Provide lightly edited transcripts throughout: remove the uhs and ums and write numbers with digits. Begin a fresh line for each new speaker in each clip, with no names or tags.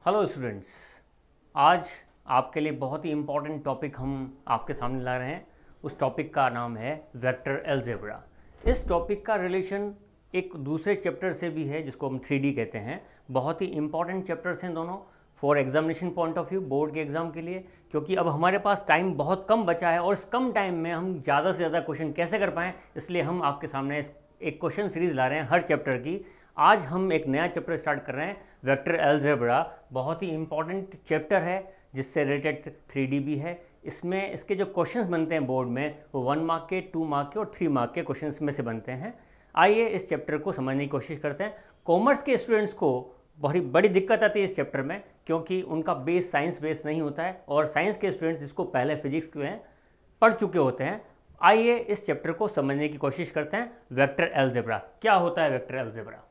Hello students, आज आपके लिए बहुत ही इम्पॉर्टेंट टॉपिक हम आपके सामने ला रहे हैं। उस टॉपिक का नाम है वेक्टर अलजेब्रा। इस टॉपिक का रिलेशन एक दूसरे चैप्टर से भी है जिसको हम 3D कहते हैं। बहुत ही इम्पॉर्टेंट चैप्टर्स हैं दोनों for examination point of view, board के एग्ज़ाम के लिए, क्योंकि अब हमारे पास टाइम बहुत कम बचा है और इस कम टाइम में हम ज़्यादा से ज़्यादा क्वेश्चन कैसे कर पाएँ, इसलिए हम आपके सामने एक क्वेश्चन सीरीज़ ला रहे हैं हर चैप्टर की। आज हम एक नया चैप्टर स्टार्ट कर रहे हैं, वेक्टर अलजेब्रा। बहुत ही इंपॉर्टेंट चैप्टर है जिससे रिलेटेड 3D भी है। इसमें इसके जो क्वेश्चंस बनते हैं बोर्ड में वो 1 मार्क के, 2 मार्क के और 3 मार्क के क्वेश्चंस में से बनते हैं। आइए इस चैप्टर को समझने की कोशिश करते हैं। कॉमर्स के स्टूडेंट्स को बहुत बड़ी दिक्कत आती है इस चैप्टर में, क्योंकि उनका बेस साइंस बेस नहीं होता है और साइंस के स्टूडेंट्स इसको पहले फिजिक्स में पढ़ चुके होते हैं। आइए इस चैप्टर को समझने की कोशिश करते हैं। वेक्टर अलजेब्रा क्या होता है? वेक्टर अलजेब्रा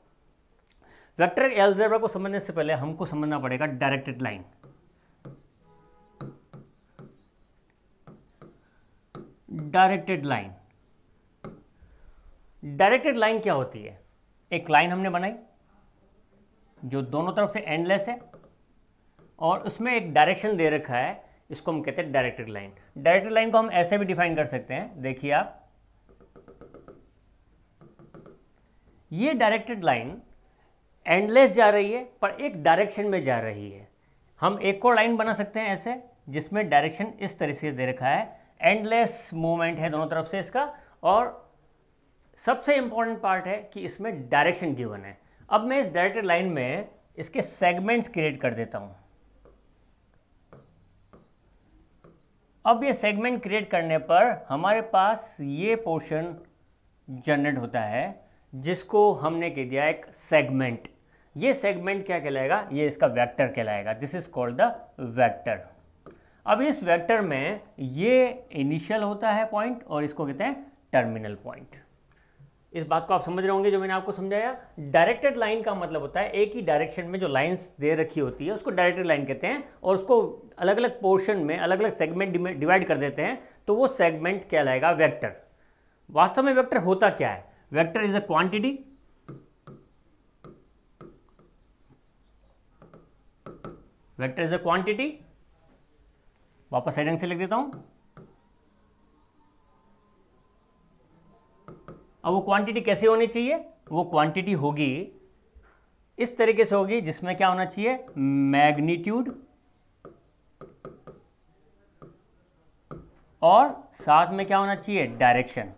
वेक्टर अलजेब्रा को समझने से पहले हमको समझना पड़ेगा directed line. Directed line directed line क्या होती है? एक लाइन हमने बनाई जो दोनों तरफ से एंडलेस है और उसमें एक डायरेक्शन दे रखा है, इसको हम कहते हैं डायरेक्टेड लाइन। डायरेक्टेड लाइन को हम ऐसे भी डिफाइन कर सकते हैं, देखिए आप, ये डायरेक्टेड लाइन एंडलेस जा रही है पर एक डायरेक्शन में जा रही है। हम एक और लाइन बना सकते हैं ऐसे, जिसमें डायरेक्शन इस तरह से दे रखा है, एंडलेस मूवमेंट है दोनों तरफ से इसका, और सबसे इंपॉर्टेंट पार्ट है कि इसमें डायरेक्शन गिवन है। अब मैं इस डायरेक्टेड लाइन में इसके सेगमेंट्स क्रिएट कर देता हूं। अब ये सेगमेंट क्रिएट करने पर हमारे पास ये पोर्शन जनरेट होता है जिसको हमने कह दिया एक सेगमेंट। ये सेगमेंट क्या कहलाएगा? ये इसका वेक्टर कहलाएगा। This is called the vector. अब इस वेक्टर में ये इनिशियल होता है पॉइंट और इसको कहते हैं टर्मिनल पॉइंट। इस बात को आप समझ रहे होंगे जो मैंने आपको समझाया। डायरेक्टेड लाइन का मतलब होता है एक ही डायरेक्शन में जो लाइंस दे रखी होती है उसको डायरेक्टेड लाइन कहते हैं, और उसको अलग अलग पोर्शन में अलग अलग सेगमेंट डिवाइड कर देते हैं, तो वो सेगमेंट कहलाएगा वेक्टर। वास्तव में वेक्टर होता क्या है? Vector is a quantity vector is a quantity. वापस हेडिंग से लिख देता हूं। अब वो क्वांटिटी कैसे होनी चाहिए? वो क्वांटिटी होगी इस तरीके से होगी जिसमें क्या होना चाहिए? मैग्नीट्यूड और साथ में क्या होना चाहिए? डायरेक्शन।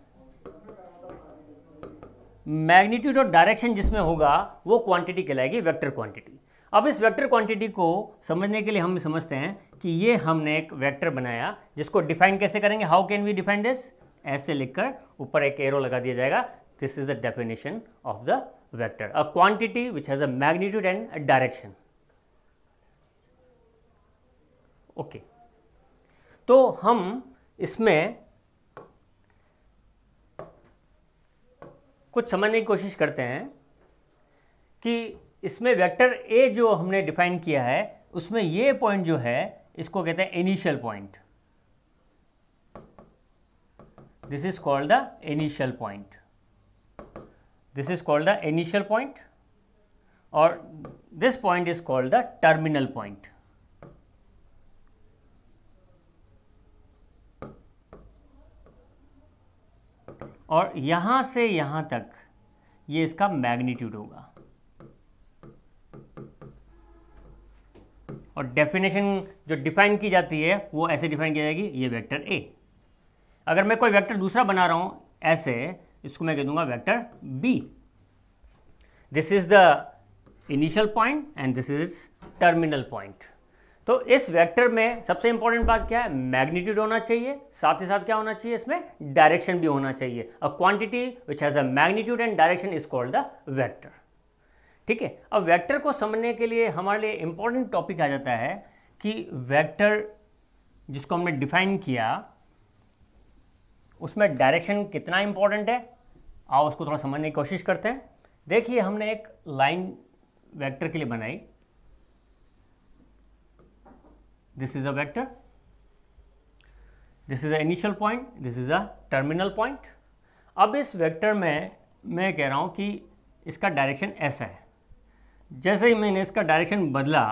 मैग्नीट्यूड और डायरेक्शन जिसमें होगा वो क्वांटिटी कहलाएगी वेक्टर क्वांटिटी। अब इस वेक्टर क्वांटिटी को समझने के लिए हम समझते हैं कि ये हमने एक वेक्टर बनाया, जिसको डिफाइन कैसे करेंगे? How can we define this? ऐसे लिखकर ऊपर एक एरो लगा दिया जाएगा। This is the definition of the vector, a quantity which has a magnitude and direction. Okay, तो हम इसमें कुछ समझने की कोशिश करते हैं कि इसमें वेक्टर ए जो हमने डिफाइन किया है उसमें ये पॉइंट जो है इसको कहते हैं initial point. This is called the initial point. This is called the initial point और this point is called the terminal point. और यहां से यहां तक ये इसका मैग्नीट्यूड होगा। और डेफिनेशन जो डिफाइन की जाती है वो ऐसे डिफाइन की जाएगी, ये वेक्टर ए। अगर मैं कोई वेक्टर दूसरा बना रहा हूं ऐसे, इसको मैं कह दूंगा vector B. This is the initial point and this is terminal point. तो इस वेक्टर में सबसे इंपॉर्टेंट बात क्या है? मैग्नीट्यूड होना चाहिए, साथ ही साथ क्या होना चाहिए? इसमें डायरेक्शन भी होना चाहिए। अ quantity which has a magnitude and direction is called the vector. ठीक है, अब वेक्टर को समझने के लिए हमारे लिए इंपॉर्टेंट टॉपिक आ जाता है कि वेक्टर जिसको हमने डिफाइन किया उसमें डायरेक्शन कितना इंपॉर्टेंट है। आओ उसको थोड़ा समझने की कोशिश करते हैं। देखिए, हमने एक लाइन वेक्टर के लिए बनाई। This is a vector, this is a initial point, this is a terminal point. अब इस वेक्टर में मैं कह रहा हूं कि इसका डायरेक्शन ऐसा है। जैसे ही मैंने इसका डायरेक्शन बदला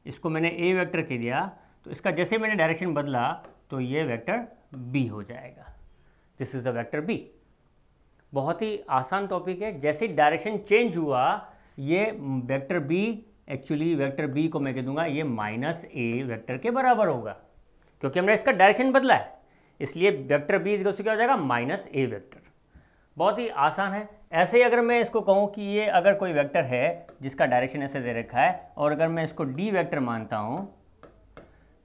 इसको मैंने ए वेक्टर कह दिया, तो इसका जैसे मैंने डायरेक्शन बदला तो ये वेक्टर बी हो जाएगा। This is the vector B. बहुत ही आसान टॉपिक है। जैसे डायरेक्शन चेंज हुआ ये vector B, actually vector B को मैं कह दूंगा ये माइनस ए वेक्टर के बराबर होगा, क्योंकि हमने इसका डायरेक्शन बदला है, इसलिए वेक्टर बी इज क्या हो जाएगा, माइनस ए वेक्टर। बहुत ही आसान है। ऐसे ही अगर मैं इसको कहूँ कि ये अगर कोई वेक्टर है जिसका डायरेक्शन ऐसे दे रखा है और अगर मैं इसको डी वेक्टर मानता हूँ,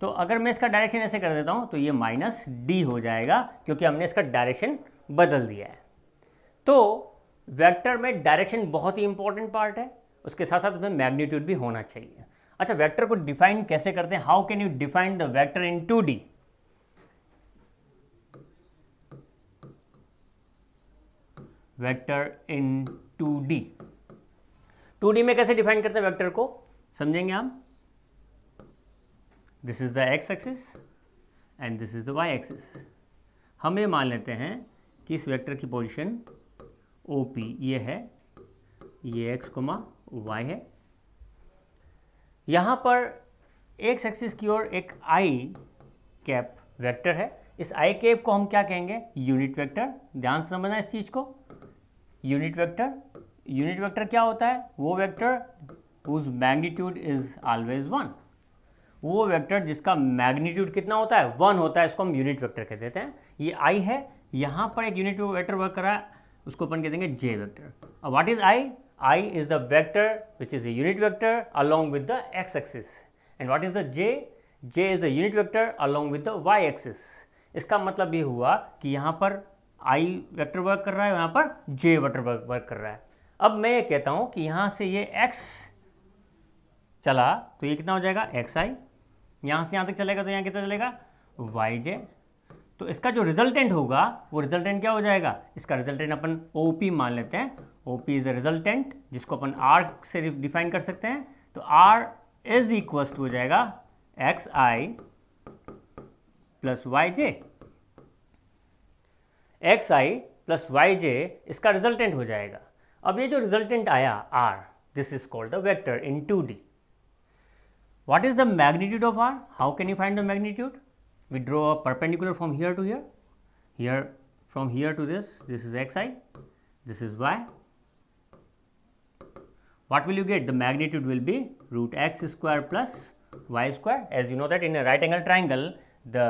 तो अगर मैं इसका डायरेक्शन ऐसे कर देता हूँ तो ये माइनस डी हो जाएगा, क्योंकि हमने इसका डायरेक्शन बदल दिया है। तो वेक्टर में डायरेक्शन बहुत ही इंपॉर्टेंट पार्ट है, उसके साथ साथ उसमें मैग्नीट्यूड भी होना चाहिए। अच्छा, वेक्टर को डिफाइन कैसे करते हैं? How can you define the vector in 2D? Vector in 2D, 2D में कैसे डिफाइन करते हैं वेक्टर को, समझेंगे हम। This is the X axis and this is the Y axis. हम ये मान लेते हैं कि इस वेक्टर की पोजीशन OP ये है, ये x, y है। यहाँ पर एक्स एक्सिस की ओर एक i कैप वेक्टर है। इस i कैप को हम क्या कहेंगे, यूनिट वेक्टर। ध्यान से समझना इस चीज़ को। यूनिट वेक्टर क्या होता है, वो vector whose magnitude is always 1, वो वेक्टर जिसका मैग्नीट्यूड कितना होता है, 1 होता है, इसको हम यूनिट वेक्टर कह देते हैं। ये i है, यहाँ पर एक यूनिट वेक्टर वर्क कर रहा है, उसको अपन कह देंगे j वेक्टर। अब what is i? I is the vector which is a unit vector along with the x axis, and what is the j? J is the unit vector along with the y axis. इसका मतलब ये हुआ कि यहाँ पर I vector work कर रहा है, यहाँ पर j वेक्टर वर्क कर रहा है। अब मैं ये कहता हूँ कि यहाँ से ये x चला तो ये कितना हो जाएगा, xi। यहाँ से यहाँ तक चलेगा तो यहाँ कितना चलेगा, yj। तो इसका जो रिजल्टेंट होगा वो रिजल्टेंट क्या हो जाएगा, इसका रिजल्टेंट अपन OP मान लेते हैं। OP इज द रिजल्टेंट, जिसको अपन R से डिफाइन कर सकते हैं। तो R इज इक्वल्स टू हो जाएगा xi plus yj। xi plus yj इसका रिजल्टेंट हो जाएगा। अब ये जो रिजल्टेंट आया R, this is called the vector in 2D। What is the magnitude of R? How can you find the magnitude? We draw a perpendicular from here to here, from here to this is xi, this is y. What will you get? The magnitude will be root x square plus y square. As you know that in a right angle triangle, the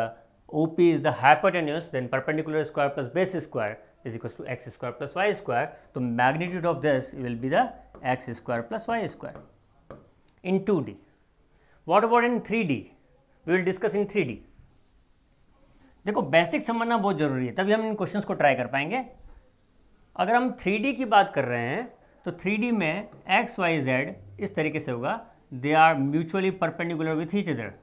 OP is the hypotenuse, then perpendicular square plus base square is equals to x square plus y square. So magnitude of this will be the x square plus y square in 2D. What about in 3D? We will discuss in 3D. देखो, basic समझना बहुत ज़रूरी है, तभी हम इन questions को try कर पाएंगे। अगर हम 3D की बात कर रहे हैं तो 3D में x, y, z इस तरीके से होगा, they are mutually perpendicular with each other.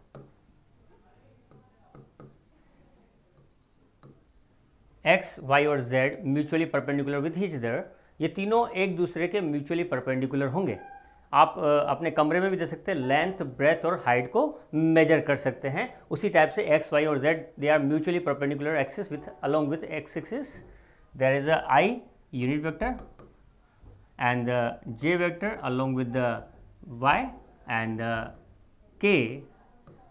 x, y और z mutually perpendicular with each other, ये तीनों एक दूसरे के म्यूचुअली परपेंडिकुलर होंगे। आप अपने कमरे में भी दे सकते हैं, लेंथ, ब्रेथ और हाइट को मेजर कर सकते हैं। उसी टाइप से x, y और z they are mutually perpendicular axis with along with x axis. There is a i unit vector and j vector along with the y and k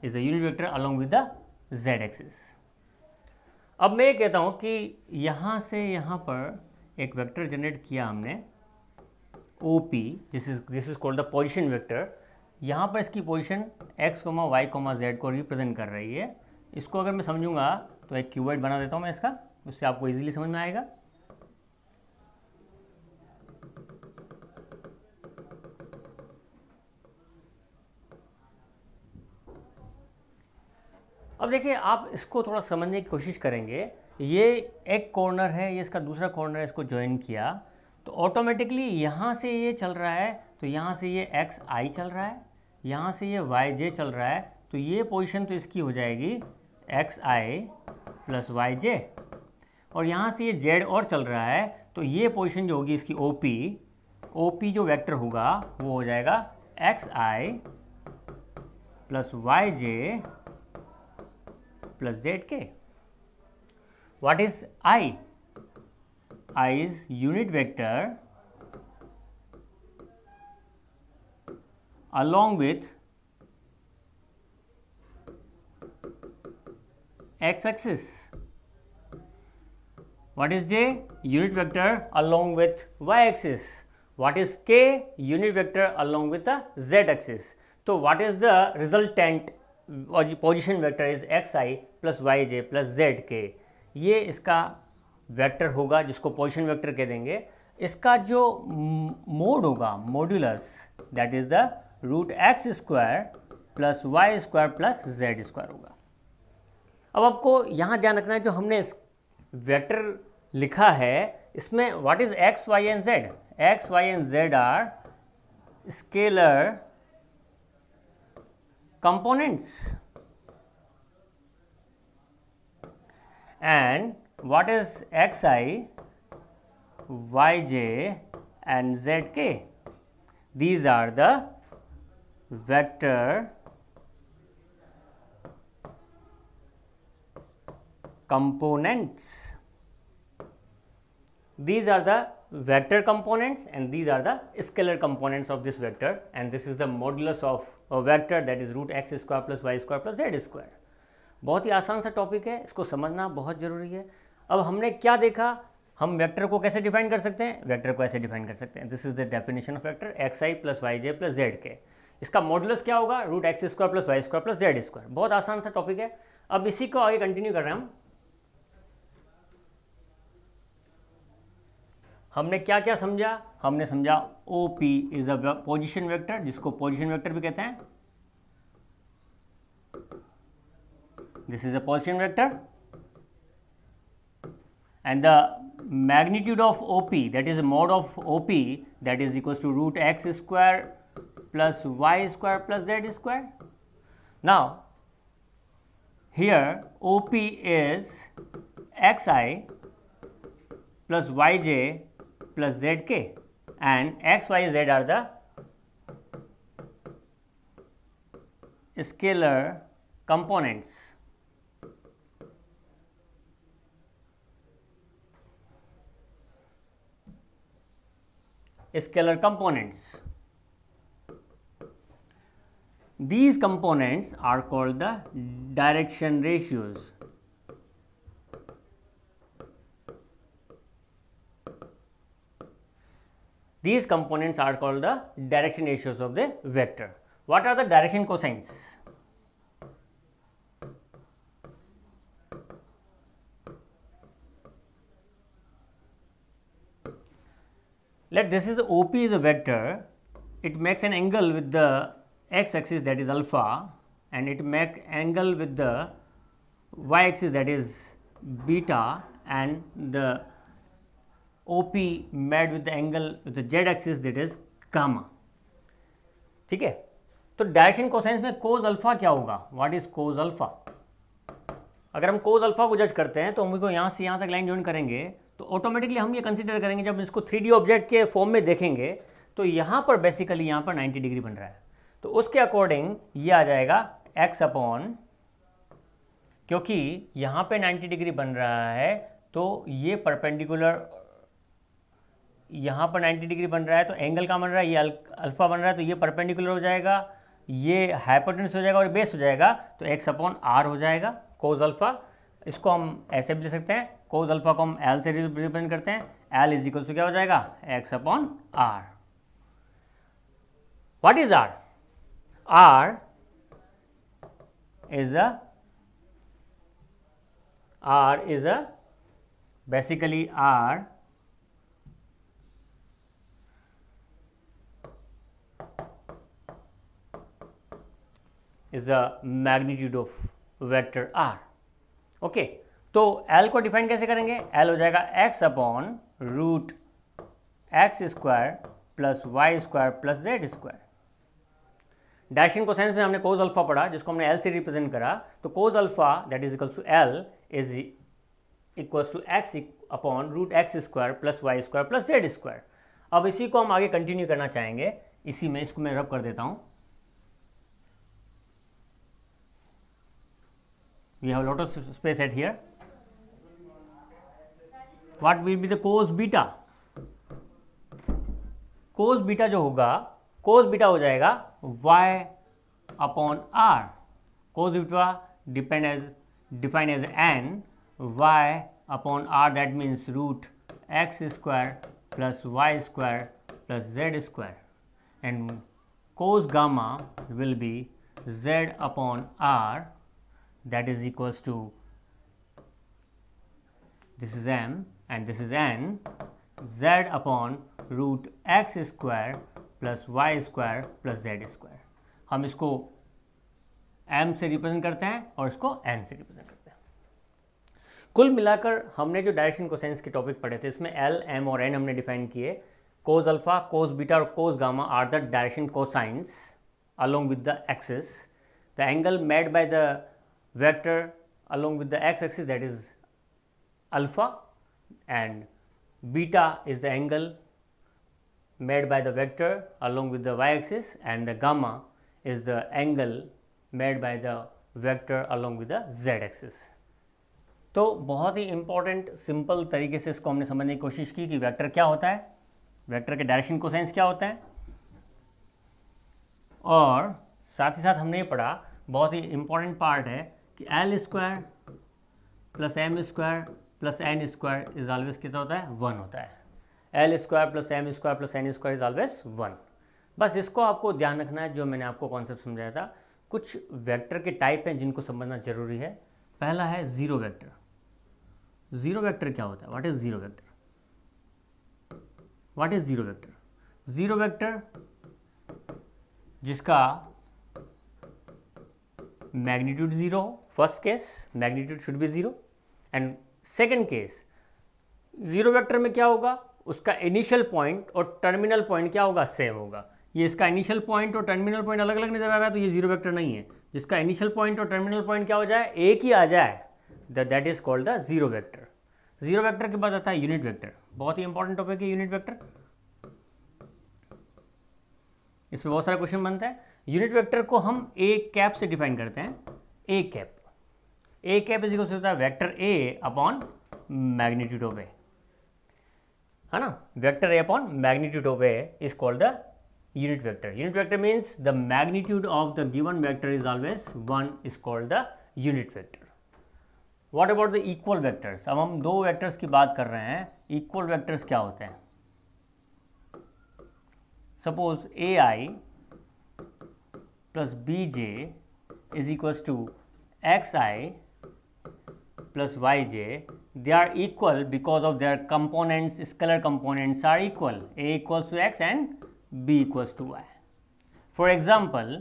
is a unit vector along with the z axis. अब मैं ये कहता हूँ कि यहाँ से यहाँ पर एक वेक्टर जनरेट किया हमने OP, this is called the position vector. यहाँ पर इसकी पोजीशन x, y, z को रिप्रेजेंट कर रही है। इसको अगर मैं समझूंगा तो एक क्यूबॉइड बना देता हूँ मैं इसका, उससे आपको इजीली समझ में आएगा। अब देखिए, आप इसको थोड़ा समझने की कोशिश करेंगे। ये एक कॉर्नर है, ये इसका दूसरा कॉर्नर है, इसको ज्वाइन किया तो ऑटोमेटिकली यहाँ से ये चल रहा है, तो यहाँ से ये xi चल रहा है, यहाँ से ये yj चल रहा है, तो ये पोजीशन तो इसकी हो जाएगी xi प्लस yj। और यहाँ से ये z और चल रहा है, तो ये पोजीशन जो होगी इसकी OP जो वेक्टर होगा वो हो जाएगा xi plus yj plus zk। What is I? I is unit vector along with x axis. What is j? Unit vector along with y axis. What is k? Unit vector along with the z axis. So what is the resultant position vector is xi plus yj plus zk. ये इसका vector होगा जिसको position vector कह देंगे. इसका जो mode होगा, modulus, that is the root x square plus Y square plus Z square होगा. अब आपको यहाँ ध्यान रखना है, जो हमने वेक्टर लिखा है इसमें what is X Y and Z. X Y and Z are scalar components and what is xi, yj and zk? These are the vector components. These are the vector components and these are the scalar components of this vector, and this is the modulus of a vector, that is root x square plus y square plus z square. बहुत ही आसान सा topic है, इसको समझना बहुत ज़रूरी है. अब हमने क्या देखा, हम वेक्टर को कैसे डिफाइन कर सकते हैं. वेक्टर को ऐसे डिफाइन कर सकते हैं, this is the definition of vector X I plus Y J plus Z K. इसका मॉडुलस क्या होगा, root x square plus Y square plus Z square. बहुत आसान सा टॉपिक है. अब इसी को आगे कंटिन्यू कर रहे हैं. हमने क्या क्या समझा, हमने समझा O P is a position vector, जिसको पोजिशन वेक्टर भी कहते हैं. This is a position vector, and the magnitude of OP, that is mod of OP, that is equals to root x square plus y square plus z square. Now here OP is xi plus yj plus zk, and x, y, z are the scalar components. Scalar components. These components are called the direction ratios. These components are called the direction ratios of the vector. What are the direction cosines? Let this is OP is a vector, it makes an angle with the x axis, that is alpha, and it makes angle with the y axis, that is beta, and the OP made with the angle with the z axis, that is gamma. ठीक है. तो direction cosines में कोज alpha क्या होगा, what is cause alpha. अगर हम कोज alpha को जज करते हैं तो हमको यहाँ से यहाँ तक लाइन ज्वाइन करेंगे तो ऑटोमेटिकली हम ये कंसीडर करेंगे, जब इसको 3D ऑब्जेक्ट के फॉर्म में देखेंगे तो यहाँ पर बेसिकली यहाँ पर 90 डिग्री बन रहा है, तो उसके अकॉर्डिंग ये आ जाएगा x अपॉन, क्योंकि यहाँ पे 90 डिग्री बन रहा है तो ये परपेंडिकुलर, यहाँ पर 90 डिग्री बन रहा है तो एंगल का बन रहा है, ये अल्फा बन रहा है तो ये परपेंडिकुलर हो जाएगा, ये हाइपोटेन्यूस हो जाएगा और बेस हो जाएगा, तो x अपॉन r हो जाएगा कोज अल्फा. इसको हम ऐसे भी ले सकते हैं, कोज अल्फा को हम L से रिप्रेजेंट करते हैं, L इज इक्वल टू क्या हो जाएगा, x upon r. What is r? r is a basically r is the magnitude of vector r. Okay, तो L को डिफाइन कैसे करेंगे, L हो जाएगा x upon root x square plus Y square plus Z square. Direction cosines में हमने कोज alpha पढ़ा जिसको हमने L से रिप्रेजेंट करा, तो cos alpha that is equals to L is equals to x upon root x square plus Y square plus Z square. अब इसी को हम आगे कंटिन्यू करना चाहेंगे, इसी में इसको मैं रब कर देता हूँ. We have a lot of space at here. What will be the cos beta? Cos beta जो होगा, cos beta हो जाएगा y upon r. Cos beta depend as defined as n y upon r, that means root x square plus y square plus z square, and cos gamma will be z upon r, that is equals to, this is m and this is n, z upon root x square plus y square plus z square. हम इसको m से represent करते हैं और इसको n से represent करते हैं. कुल मिलाकर हमने जो डायरेक्शन कोसाइंस के टॉपिक पढ़े थे, इसमें l, m और n हमने डिफाइन किए. कोस अल्फा, कोस बीटा और cos gamma are the direction cosines along with the axis. The angle made by the vector along with the x-axis, that is alpha, and beta is the angle made by the vector along with the y-axis, and the gamma is the angle made by the vector along with the z-axis. तो बहुत ही important simple तरीके से इसको हमने समझने की कोशिश की कि वेक्टर क्या होता है, वेक्टर के डायरेक्शन कोसाइंस क्या होता है, और साथ ही साथ हमने ये पढ़ा, बहुत ही इम्पॉर्टेंट पार्ट है कि L square plus M square plus N square is always कितना होता है, 1 होता है. L square plus M square plus N square is always 1. बस इसको आपको ध्यान रखना है, जो मैंने आपको कॉन्सेप्ट समझाया था. कुछ वेक्टर के टाइप हैं जिनको समझना जरूरी है. पहला है जीरो वेक्टर. जीरो वेक्टर क्या होता है, what is zero vector, what is zero vector. Zero vector जिसका मैग्नीट्यूड 0 हो, first case magnitude should be 0, and second case zero vector में क्या होगा, उसका इनिशियल पॉइंट और टर्मिनल पॉइंट क्या होगा, सेम होगा. ये इसका इनिशियल पॉइंट और टर्मिनल पॉइंट अलग अलग नजर आ रहा है, तो ये जीरो वेक्टर नहीं है. जिसका इनिशियल पॉइंट और टर्मिनल पॉइंट क्या हो जाए, एक ही आ जाए, that is called the zero vector. Zero vector के बाद आता है यूनिट वेक्टर. बहुत ही इंपॉर्टेंट टॉपिक है यूनिट वेक्टर. इसमें बहुत सारा क्वेश्चन बनता है. यूनिट वेक्टर को हम ए कैप से डिफाइन करते हैं. A cap, a cap is equal to होता है vector a upon magnitude of a, है ना. Vector a upon magnitude of a is called the unit vector. Unit vector means the magnitude of the given vector is always 1 is called the unit vector. What about the equal vectors. अब हम दो vectors की बात कर रहे हैं. Equal vectors क्या होते हैं, suppose A I plus B J is equals to X I plus yj, they are equal because of their components, scalar components are equal. A equals to x and b equals to y. For example,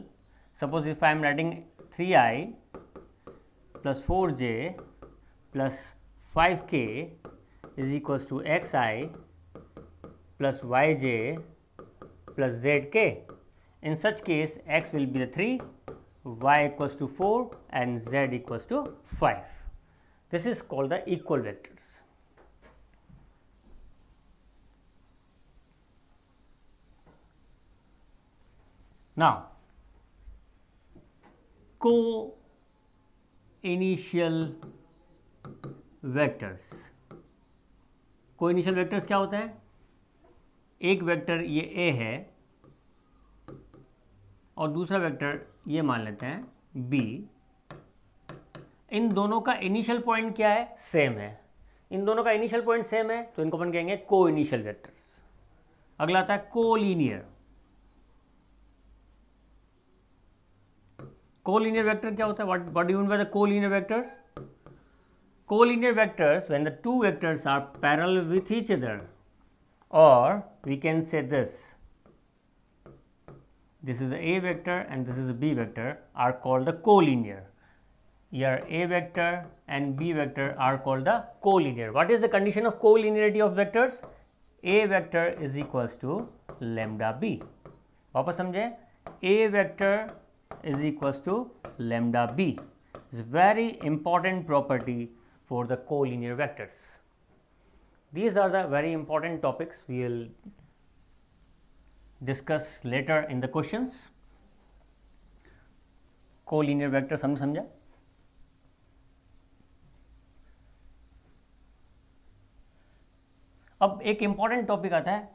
suppose if I am writing 3i plus 4j plus 5k is equals to xi plus yj plus zk. In such case, x will be the 3, y equals to 4 and z equals to 5. This is called the equal vectors. Now, co-initial vectors. Co-initial vectors क्या होते हैं, एक vector ये A है और दूसरा vector ये मान लेते हैं B. इन दोनों का इनिशियल पॉइंट क्या है, सेम है. इन दोनों का इनिशियल पॉइंट सेम है तो इनको अपन कहेंगे को इनिशियल वेक्टर्स. अगला आता है कोलिनियर. कोलिनियर वेक्टर क्या होता है, what do you mean by the collinear vectors. Collinear vectors when the two vectors are parallel with each other, और we can say this is a vector and this is a b vector, are called the collinear. Here a vector and b vector are called the collinear. What is the condition of collinearity of vectors? A vector is equals to lambda b. वापस समझे, a vector is equals to lambda b. It's a very important property for the collinear vectors. These are the very important topics we will discuss later in the questions. Collinear vectors हमने समझा. अब एक important topic आता है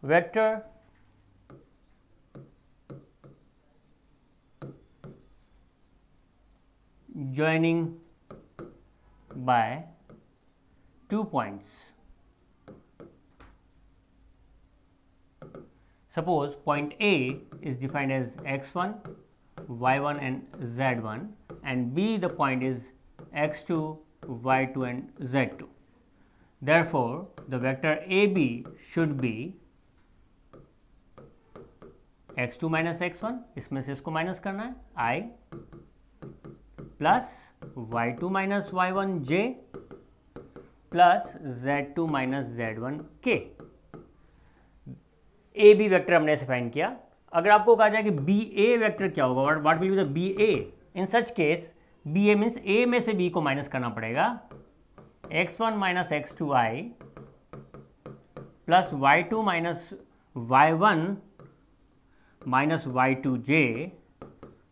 vector joining by 2 points. Suppose point A is defined as x1, y1 and z1, and B the point is x2, y2 and z2. Therefore, the vector AB should be x2 minus x1, इसमें से इसको minus करना है I, plus y2 minus y1 j, plus z2 minus z1 k. A B vector हमने ऐसे find किया. अगर आपको कहा जाए कि बी ए वेक्टर क्या होगा, what will be the b a, in such case b a means a में से बी को माइनस करना पड़ेगा. x1 minus x2 i plus y2 minus y1 minus y2 j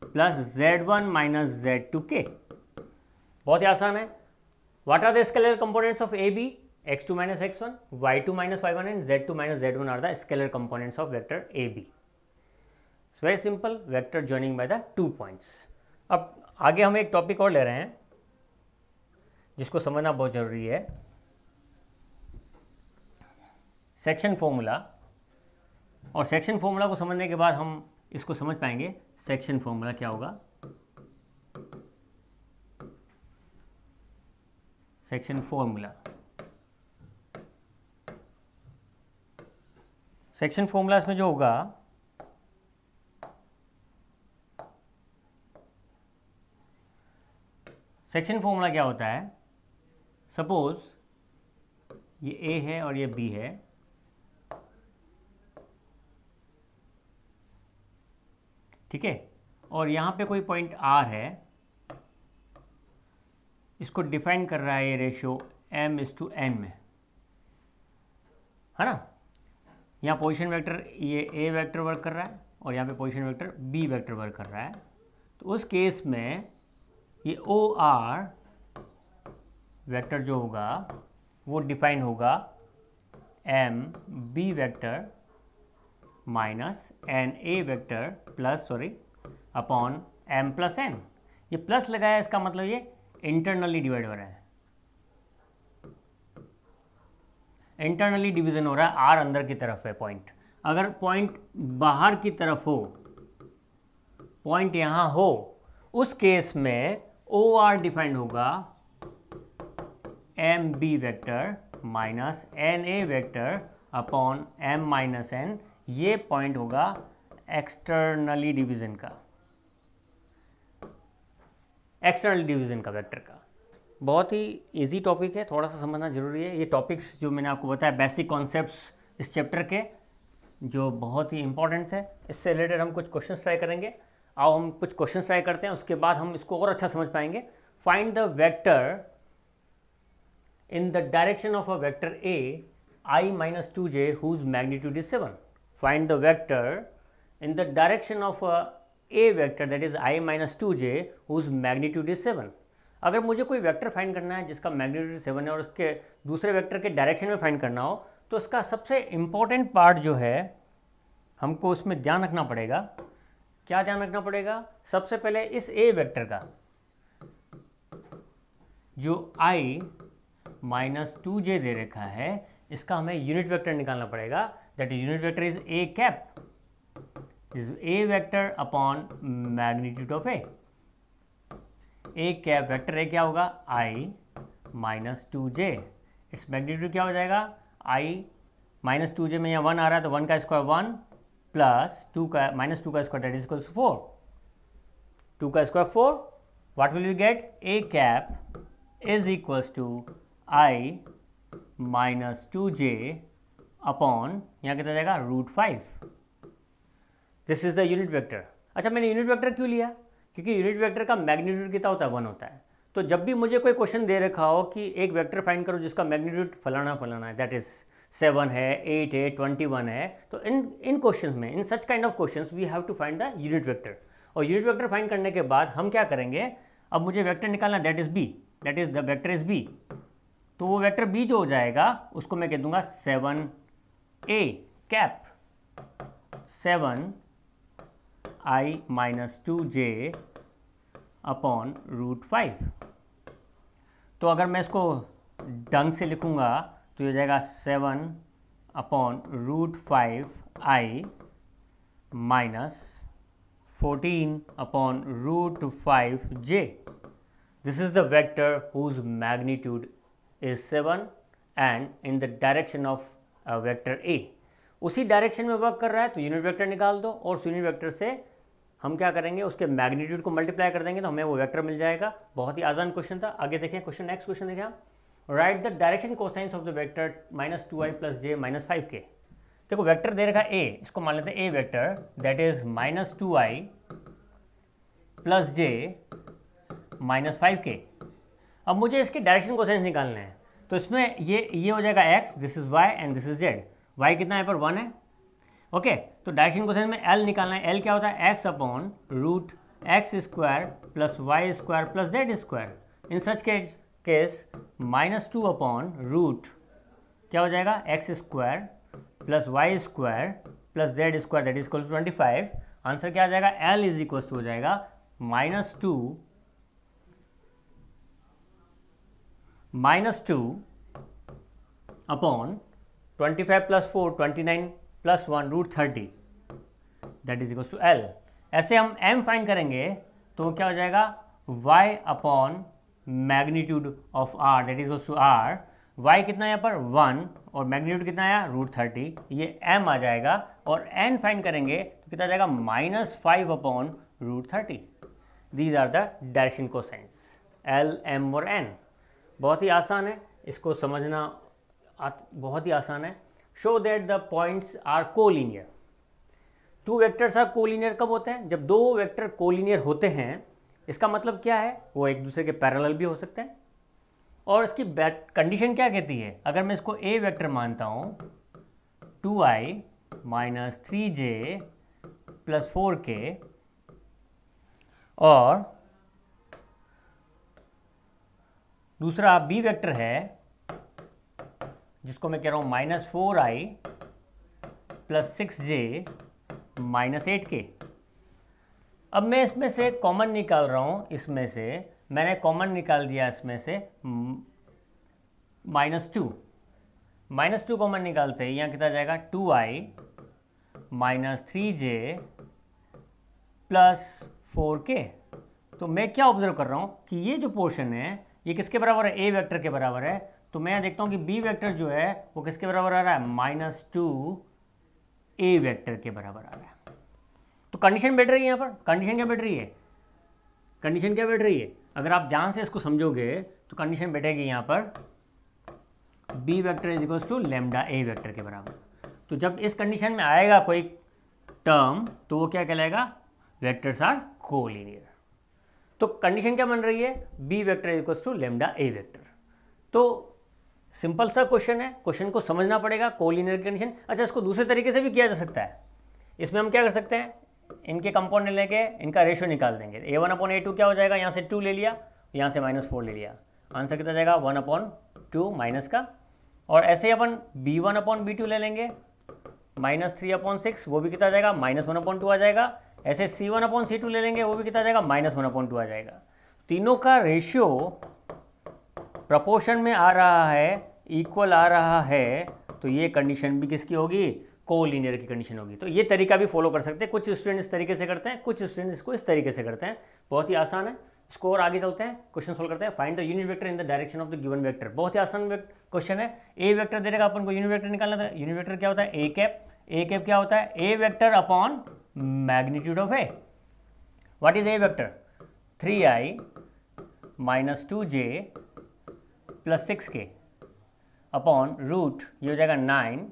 plus z1 minus z2 k. बहुत ही आसान है. What are the scalar components of a b? x2 minus x1, y2 minus y1 and z2 minus z1 are the scalar components of vector AB. It's very simple, vector joining by the 2 points. अब आगे हम एक topic और ले रहे हैं जिसको समझना बहुत ज़रूरी है, सेक्शन फॉर्मूला. और सेक्शन फॉर्मूला को समझने के बाद हम इसको समझ पाएंगे सेक्शन फॉर्मूला क्या होगा. सेक्शन फॉर्मूला, सेक्शन फॉर्मूला इसमें जो होगा, सेक्शन फॉर्मूला क्या होता है? सपोज ये ए है और ये बी है, ठीक है, और यहाँ पे कोई पॉइंट आर है, इसको डिफाइन कर रहा है ये रेशियो m/n में, है ना. यहाँ पोजीशन वेक्टर ये ए वेक्टर वर्क कर रहा है और यहाँ पे position vector B vector work कर रहा है. तो उस केस में ये ओ आर वेक्टर जो होगा वो डिफाइन होगा M B vector minus N A vector plus upon M plus N. ये प्लस लगाया, इसका मतलब ये इंटरनली डिवाइड हो रहा है, इंटरनली डिवीजन हो रहा है. आर अंदर की तरफ है पॉइंट. अगर पॉइंट बाहर की तरफ हो, पॉइंट यहाँ हो, उस केस में ओ आर डिफाइंड होगा M B vector minus N A vector upon M minus N. ये पॉइंट होगा एक्सटर्नली डिवीजन का, एक्सटर्नल डिवीजन का वेक्टर का. बहुत ही इजी टॉपिक है, थोड़ा सा समझना जरूरी है. ये टॉपिक्स जो मैंने आपको बताया बेसिक कॉन्सेप्ट्स इस चैप्टर के, जो बहुत ही इंपॉर्टेंट है. इससे रिलेटेड हम कुछ क्वेश्चंस ट्राई करेंगे. आओ हम कुछ क्वेश्चंस ट्राई करते हैं, उसके बाद हम इसको और अच्छा समझ पाएंगे. Find the vector in the direction of a vector A i minus 2j whose magnitude is 7. Find the vector in the direction of a vector that is i minus 2j whose magnitude is 7. अगर मुझे कोई vector find करना है जिसका magnitude 7 है और उसके दूसरे वेक्टर के डायरेक्शन में फाइंड करना हो, तो उसका सबसे इम्पॉर्टेंट पार्ट जो है हमको उसमें ध्यान रखना पड़ेगा. क्या ध्यान रखना पड़ेगा? सबसे पहले इस ए वेक्टर का जो i माइनस 2j दे रखा है, इसका हमें यूनिट वेक्टर निकालना पड़ेगा. That is unit vector is a cap, is a vector upon magnitude of A. A cap vector A क्या होगा? i minus 2j. इस मैग्नीट्यूड क्या हो जाएगा? i माइनस 2j में यहाँ 1 आ रहा है तो 1 का स्क्वायर 1 प्लस 2 का माइनस 2 का square that is equals to 4. 2 का square 4. What will we get? A cap is equals to i minus 2j upon यहाँ कितना जाएगा? √5. This is the unit vector. अच्छा, मैंने यूनिट वेक्टर क्यों लिया? क्योंकि यूनिट वेक्टर का मैग्नीट्यूड कितना होता है? 1 होता है. तो जब भी मुझे कोई क्वेश्चन दे रखा हो कि एक वेक्टर फाइंड करो जिसका मैग्नीट्यूड फलाना फलाना है, दैट इज 7 है, 8 है, 21 है, तो इन क्वेश्चन में, in such kind of questions we have to find the unit vector. और यूनिट वेक्टर फाइंड करने के बाद हम क्या करेंगे? अब मुझे वेक्टर निकालना, that is B, that is the vector is B. तो वो वेक्टर बी जो हो जाएगा उसको मैं कह दूंगा 7a cap 7 i minus 2j upon root 5। तो अगर मैं इसको ढंग से लिखूँगा तो ये हो जाएगा 7 upon root 5i minus 14 upon root 5j. This is the vector whose magnitude is 7 and in the direction of vector A. उसी डायरेक्शन में वर्क कर रहा है तो यूनिट वेक्टर निकाल दो और उस यूनिट वेक्टर से हम क्या करेंगे, उसके मैग्नीट्यूड को मल्टीप्लाई कर देंगे तो हमें वो वेक्टर मिल जाएगा। बहुत ही आसान क्वेश्चन था। आगे देखें क्वेश्चन, नेक्स्ट क्वेश्चन देखें आप। Right the direction cosines of the vector -2i + j - 5k। देखो वेक्टर दे रखा है ए, इसको मान लेते हैं a vector, that is -2i + j - 5k। अब मुझे इसके डायरेक्शन कोसाइंस निकालने हैं तो इसमें ये हो जाएगा x, this is y and this is z। y कितना है पर 1 है, ओके। तो डायरेक्शन कोसाइंस में l निकालना है। l क्या होता है, x upon root x square plus Y square plus Z square. In such case -2 upon root क्या हो जाएगा, x square plus Y square plus Z square that is equal to 25। Answer क्या आ जाएगा, l इज इक्वल टू हो जाएगा -2 upon 25 + 4 29 + 1 root 30 that is equal to l। ऐसे हम m फाइंड करेंगे तो क्या हो जाएगा, y upon magnitude of r that is equal to r। y कितना है यहाँ पर 1 और मैग्नीट्यूड कितना आया रूट 30, ये m आ जाएगा। और n फाइंड करेंगे तो कितना आ जाएगा -5 upon root 30। These are the direction cosines l, m और n। बहुत ही आसान है, इसको समझना बहुत ही आसान है। Show that the points are collinear. Two vectors are collinear कब होते हैं, जब दो वेक्टर कोलिनियर होते हैं। इसका मतलब क्या है, वो एक दूसरे के पैरेलल भी हो सकते हैं। और इसकी कंडीशन क्या कहती है, अगर मैं इसको ए वेक्टर मानता हूँ 2i - 3j + 4k और दूसरा बी वेक्टर है जिसको मैं कह रहा हूँ -4i + 6j - 8k। अब मैं इसमें से कॉमन निकाल रहा हूँ, इसमें से मैंने कॉमन निकाल दिया, इसमें से -2 कॉमन निकालते हैं, यहाँ कितना जाएगा 2i - 3j + 4k। तो मैं क्या ऑब्जर्व कर रहा हूँ कि ये जो पोर्शन है ये किसके बराबर है, ए वेक्टर के बराबर है। तो मैं देखता हूँ कि बी वेक्टर जो है वो किसके बराबर आ रहा है, -2 ए वेक्टर के बराबर आ रहा है। तो कंडीशन बैठ रही है यहाँ पर, कंडीशन क्या बैठ रही है, कंडीशन क्या बैठ रही है, अगर आप ध्यान से इसको समझोगे तो कंडीशन बैठेगी यहाँ पर B vector is equal to lambda A vector के बराबर। तो जब इस कंडीशन में आएगा कोई टर्म तो वो क्या कहलाएगा, वेक्टर्स आर कोलिनियर। तो कंडीशन क्या बन रही है, B vector is equal to lambda A vector. तो सिंपल सा क्वेश्चन है, क्वेश्चन को समझना पड़ेगा, कोलिनियर की कंडीशन। अच्छा, इसको दूसरे तरीके से भी किया जा सकता है। इसमें हम क्या कर सकते हैं, इनके कंपाउंड लेके इनका रेशियो निकाल देंगे। a1/a2 क्या हो जाएगा, यहाँ से 2 ले लिया, यहाँ से -4 ले लिया, आंसर कितना जाएगा 1/2 माइनस का। और ऐसे अपन b1/b2 ले लेंगे, -3/6, वो भी कितना जाएगा -1/2 आ जाएगा। ऐसे c1/c2 ले लेंगे, वो भी कितना जाएगा -1/2 आ जाएगा। तीनों का रेशियो प्रपोर्शन में आ रहा है, इक्वल आ रहा है, तो ये कंडीशन भी किसकी होगी, कोलिनियर की कंडीशन होगी। तो ये तरीका भी फॉलो कर सकते हैं। कुछ स्टूडेंट इस तरीके से करते हैं, कुछ स्टूडेंट इसको इस तरीके से करते हैं। बहुत ही आसान है। इसको और आगे चलते हैं, क्वेश्चन सोल्व करते हैं। Find the unit vector in the direction of the given vector. बहुत ही आसान क्वेश्चन है। ए वेक्टर दे देगा, अपन को यूनिट वेक्टर निकालना था। यूनिट वेक्टर क्या होता है, ए कैप। ए कैप क्या होता है, a vector upon magnitude of a. What is a vector, 3i - 2j + 6k upon root, ये हो जाएगा 9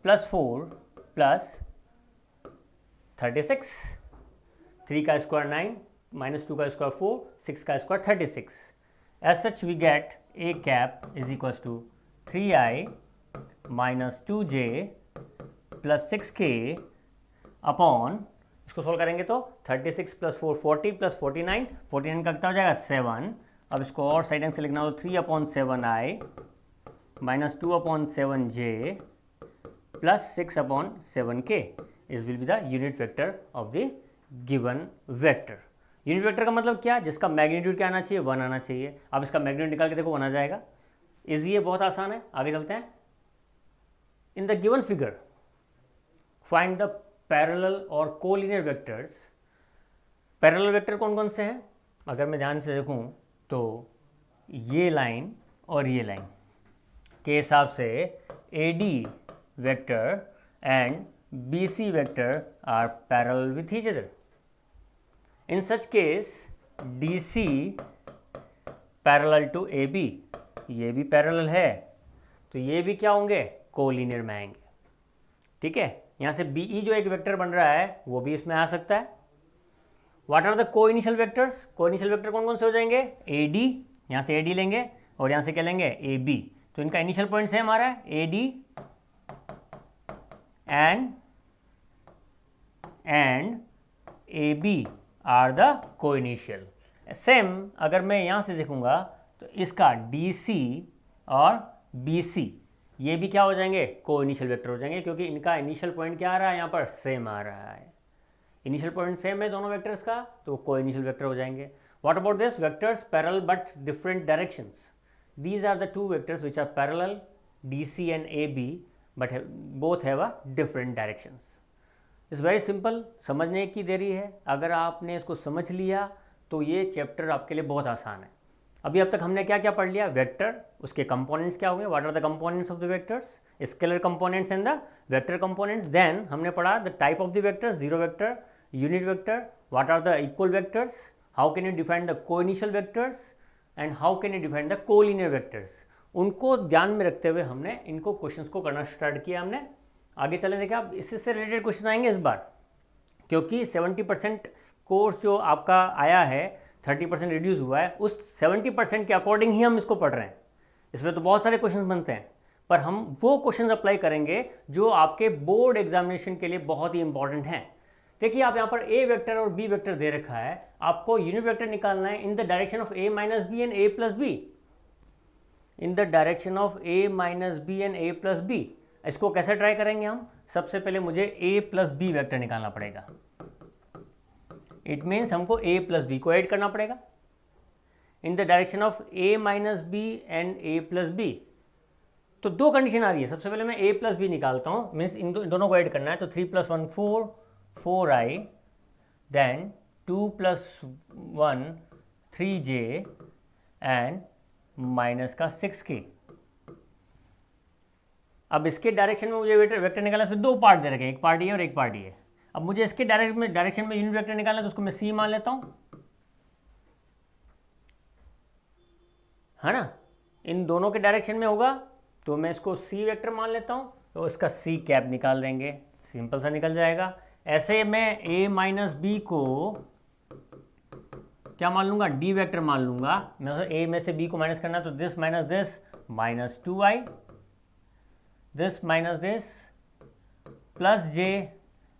+ 4 + 36। 3 का स्क्वायर 9, -2 का स्क्वायर 4, 6 का square 36। As such we get A cap is equal to 3i - 2j + 6k upon, इसको solve करेंगे तो 36 + 4 40 + 49, 49 का कितना हो जाएगा 7। अब इसको और साइड से लिखना हो तो 3/7i - 2/7j + 6/7k is will be the unit vector of the given vector. Unit vector का मतलब क्या, जिसका मैग्नीट्यूड क्या आना चाहिए, 1 आना चाहिए। अब इसका मैग्नीट्यूड निकाल के देखो 1 आ जाएगा। इजी है, बहुत आसान है। आगे चलते हैं। In the given figure find the parallel और कोलिनियर वेक्टर्स। पैरेलल वेक्टर कौन कौन से हैं, अगर मैं ध्यान से देखूं तो ये लाइन और ये लाइन के हिसाब से AD vector and BC vector are parallel with each other. In such case DC parallel to AB, ये भी पैरेलल है तो ये भी क्या होंगे, कोलिनियर में आएंगे। ठीक है, यहाँ से BE जो एक वेक्टर बन रहा है वो भी इसमें आ सकता है। What are the coinitial vectors, को इनिशियल वेक्टर कौन कौन से हो जाएंगे, AD, यहाँ से AD लेंगे और यहाँ से क्या लेंगे, AB। तो इनका इनिशियल पॉइंट सेम आ रहा है, AD and AB are the co-initial. Same अगर मैं यहाँ से देखूंगा तो इसका DC और BC ये भी क्या हो जाएंगे, को इनिशियल वेक्टर हो जाएंगे, क्योंकि इनका इनिशियल पॉइंट क्या आ रहा है, यहाँ पर सेम आ रहा है। इनिशियल पॉइंट सेम है दोनों वेक्टर्स का, तो को इनिशियल वेक्टर हो जाएंगे। What about this, vectors parallel but different directions. These are the two vectors which are parallel, DC and AB, but both have a different directions. It's very simple, समझने की देरी है। अगर आपने इसको समझ लिया तो ये चैप्टर आपके लिए बहुत आसान है। अभी अब तक हमने क्या क्या पढ़ लिया, वेक्टर, उसके कंपोनेंट्स क्या होंगे, what are the components of the vectors, scalar components and the vector components. Then हमने पढ़ा the type of the vectors, zero vector, unit vector, what are the equal vectors, how can you define the coinitial vectors and how can you define the collinear vectors. उनको ध्यान में रखते हुए हमने इनको questions को करना start किया हमने। आगे चलें, देखिए अब इससे रिलेटेड क्वेश्चन आएंगे इस बार, क्योंकि 70% कोर्स जो आपका आया है 30% रिड्यूस हुआ है, उस 70% के अकॉर्डिंग ही हम इसको पढ़ रहे हैं। इसमें तो बहुत सारे क्वेश्चन बनते हैं, पर हम वो क्वेश्चन अप्लाई करेंगे जो आपके बोर्ड एग्जामिनेशन के लिए बहुत ही इंपॉर्टेंट हैं। देखिए आप यहाँ पर A वेक्टर और B वेक्टर दे रखा है, आपको यूनिट वेक्टर निकालना है in the direction of A minus B and A plus B, in the direction of A minus B and A plus B. इसको कैसे ट्राई करेंगे हम, सबसे पहले मुझे A प्लस बी वेक्टर निकालना पड़ेगा। इट मीन्स हमको A प्लस बी को ऐड करना पड़ेगा in the direction of A minus B and A plus B. तो दो कंडीशन आ रही है, सबसे पहले मैं A प्लस बी निकालता हूँ, मीन्स इन दोनों को ऐड करना है। तो 3 + 1 4, 4i, then 2 + 1 3j and minus का 6k। अब इसके डायरेक्शन में मुझे वेक्टर निकालना है, इसमें दो पार्ट दे रखे हैं, एक पार्ट ये और एक पार्ट ये। अब मुझे इसके डायरेक्शन में यूनिट वेक्टर निकालना है, तो उसको मैं C मान लेता हूं, है ना। इन दोनों के डायरेक्शन में होगा तो मैं इसको C वेक्टर मान लेता हूं, तो इसका C कैप निकाल देंगे, सिंपल सा निकल जाएगा। ऐसे मैं A माइनस बी को क्या मान लूंगा, D वेक्टर मान लूंगा। मैं A में से B को माइनस करना है, तो this minus this minus 2i, this minus this plus j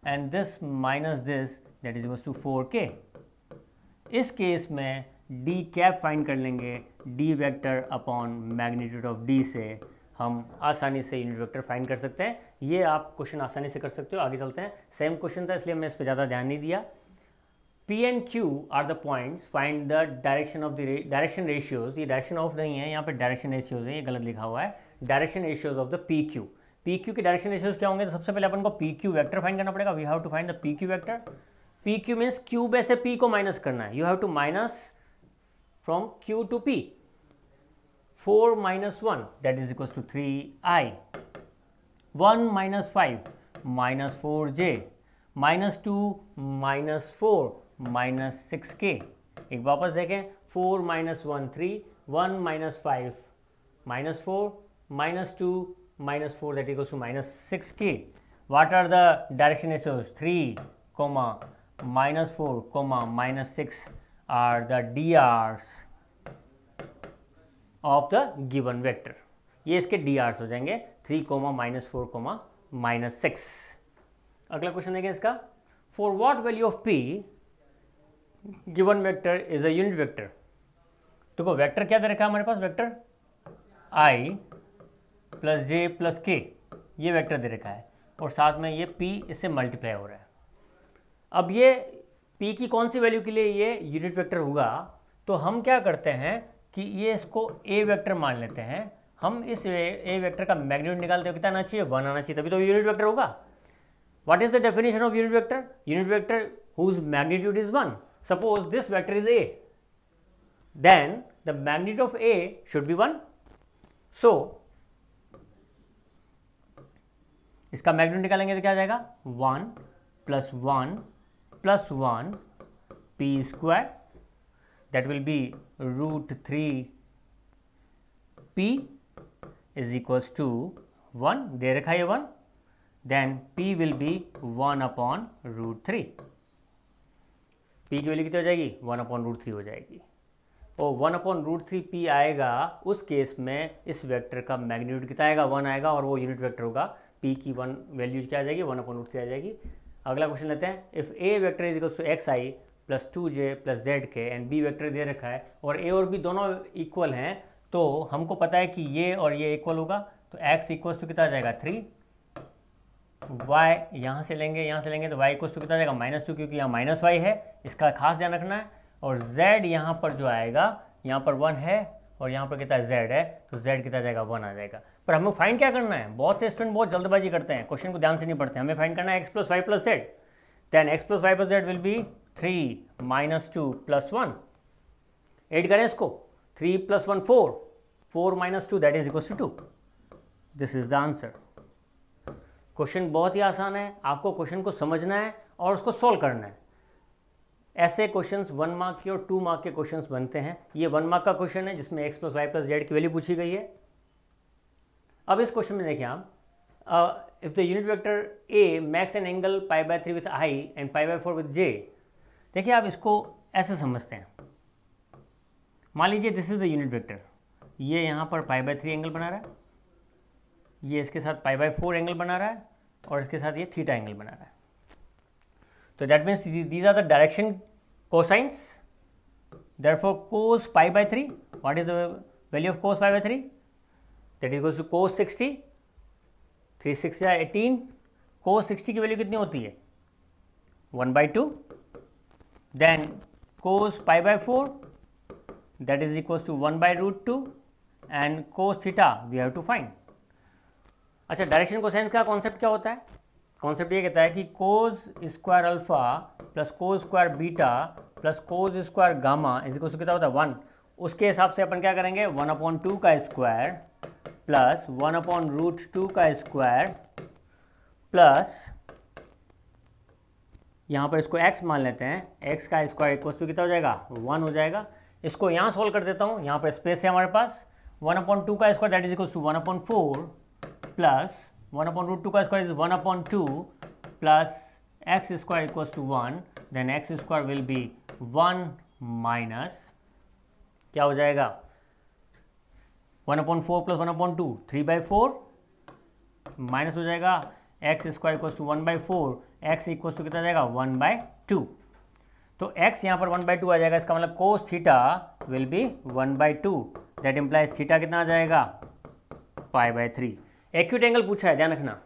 and this minus this, that is equals to 4k। इस केस में D कैप फाइंड कर लेंगे, D vector upon magnitude of D से हम आसानी से यूनिट वेक्टर फाइंड कर सकते हैं। ये आप क्वेश्चन आसानी से कर सकते हो। आगे चलते हैं, सेम क्वेश्चन था इसलिए मैं इस पर ज़्यादा ध्यान नहीं दिया। P and Q are the points, find the direction of the direction ratios. ये डायरेक्शन ऑफ नहीं है, यहाँ पे डायरेक्शन रेशियोज है, ये गलत लिखा हुआ है। Direction ratios of the PQ। PQ के डायरेक्शन रेशियोज क्या होंगे, तो सबसे पहले अपन को PQ वेक्टर फाइंड करना पड़ेगा। We have to find the PQ vector. PQ means Q में से P को माइनस करना है, you have to minus from Q to P। 4 minus 1 that is equals to 3i, 1 minus 5 minus 4j, minus 2 minus 4 minus 6k। एक वापस देखें, 4 minus 1 3, 1 minus 5 minus 4 minus 2 minus 4 that equals to minus 6k। What are the direction ratios? 3, minus 4, minus 6 are the DRs of the given vector. ये इसके DRs हो जाएंगे, 3, minus 4, minus 6। अगला question देखें इसका, for what value of P given vector is a unit vector. देखो vector क्या दे रखा है हमारे पास, vector I plus J plus K, ये वेक्टर दे रखा है और साथ में ये P इससे मल्टीप्लाई हो रहा है। अब ये p की कौन सी वैल्यू के लिए ये यूनिट वेक्टर होगा, तो हम क्या करते हैं कि ये इसको a वेक्टर मान लेते हैं। हम इस a वेक्टर का मैग्नीट्यूड निकालते हो, कितना आना चाहिए, 1 आना चाहिए, तभी तो यूनिट वेक्टर होगा। What is the definition of unit vector? Unit vector whose magnitude is 1। Suppose this vector is a, then the magnitude of a should be 1. So इसका मैग्नीट्यूड निकालेंगे तो क्या आ जाएगा, 1 plus 1 plus 1 p square, that will be √3 p is equals to 1, दे रखा है 1, then p will be 1 upon √3। p की value कितनी हो जाएगी, 1 अपॉन √3 हो जाएगी। और 1 अपॉन √3 p आएगा, उस केस में इस वेक्टर का मैग्नीट्यूड कितना आएगा, 1 आएगा, और वो यूनिट वेक्टर होगा। p की 1 वैल्यू क्या आ जाएगी, 1 अपॉन √3 आ जाएगी। अगला क्वेश्चन लेते हैं। If a vector is equals to xi plus 2j plus zk and b vector दे रखा है और a और b दोनों इक्वल हैं, तो हमको पता है कि ये और ये इक्वल होगा, तो x इक्वल्स टू कितना आ जाएगा 3, y यहाँ से लेंगे तो y इक्वल्स टू कितना आ जाएगा -2, क्योंकि यहाँ माइनस y है, इसका खास ध्यान रखना है। और z यहाँ पर जो आएगा, यहाँ पर 1 है और यहाँ पर कितना z है, तो z कितना जाएगा, 1 आ जाएगा। पर हमें फाइंड क्या करना है, बहुत से स्टूडेंट बहुत जल्दबाजी करते हैं, क्वेश्चन को ध्यान से नहीं पढ़ते। हमें फाइंड करना है x plus y plus z, then x plus y plus z will be 3 minus 2 plus 1। Add करें इसको, 3 plus 1 4, 4 minus 2 that is equals to 2। This is the answer. Question बहुत ही आसान है, आपको क्वेश्चन को समझना है और उसको सॉल्व करना है। ऐसे क्वेश्चंस 1 मार्क के और 2 मार्क के क्वेश्चंस बनते हैं। ये 1 मार्क का क्वेश्चन है जिसमें x plus y plus z की वैल्यू पूछी गई है। अब इस क्वेश्चन में देखिए आप, if the unit vector a makes an angle π/3 with i and π/4 with j। देखिए आप इसको ऐसे समझते हैं, मान लीजिए this is the unit vector, ये यहाँ पर π/3 एंगल बना रहा है, ये इसके साथ π/4 एंगल बना रहा है और इसके साथ ये थीटा एंगल बना रहा है। तो that means these are the direction cosines. Therefore cos π/3, what is the value of cos π/3? That is to cos 60, 3 6 या 18। cos 60 की वैल्यू कितनी होती है, 1/2। Then cos π/4 that is equals to 1/√2 and cos theta we have to find. अच्छा, direction cosine का concept क्या होता है? कॉन्सेप्ट ये कहता है कि cos square alpha plus cos square beta plus cos square gamma is equal to कितना होता है, 1। उसके हिसाब से अपन क्या करेंगे, 1/2 का स्क्वायर प्लस 1/√2 का स्क्वायर प्लस यहाँ पर इसको x मान लेते हैं, x का स्क्वायर इक्वल टू कितना हो जाएगा, 1 हो जाएगा। इसको यहाँ सोल्व कर देता हूँ, यहाँ पर स्पेस है हमारे पास, 1/2 का square that is equal to 1/4 plus 1/√2 का square is 1/2 plus x square equals to 1, then x square will be 1 minus क्या हो जाएगा, 1/4 प्लस 1/2 3/4 माइनस हो जाएगा x square equals to 1/4, x equals to कितना आ जाएगा 1/2। तो x यहाँ पर 1/2 आ जाएगा, इसका मतलब cos theta will B 1/2, that implies theta कितना आ जाएगा, π/3। एक्यूट एंगल पूछा है, ध्यान रखना,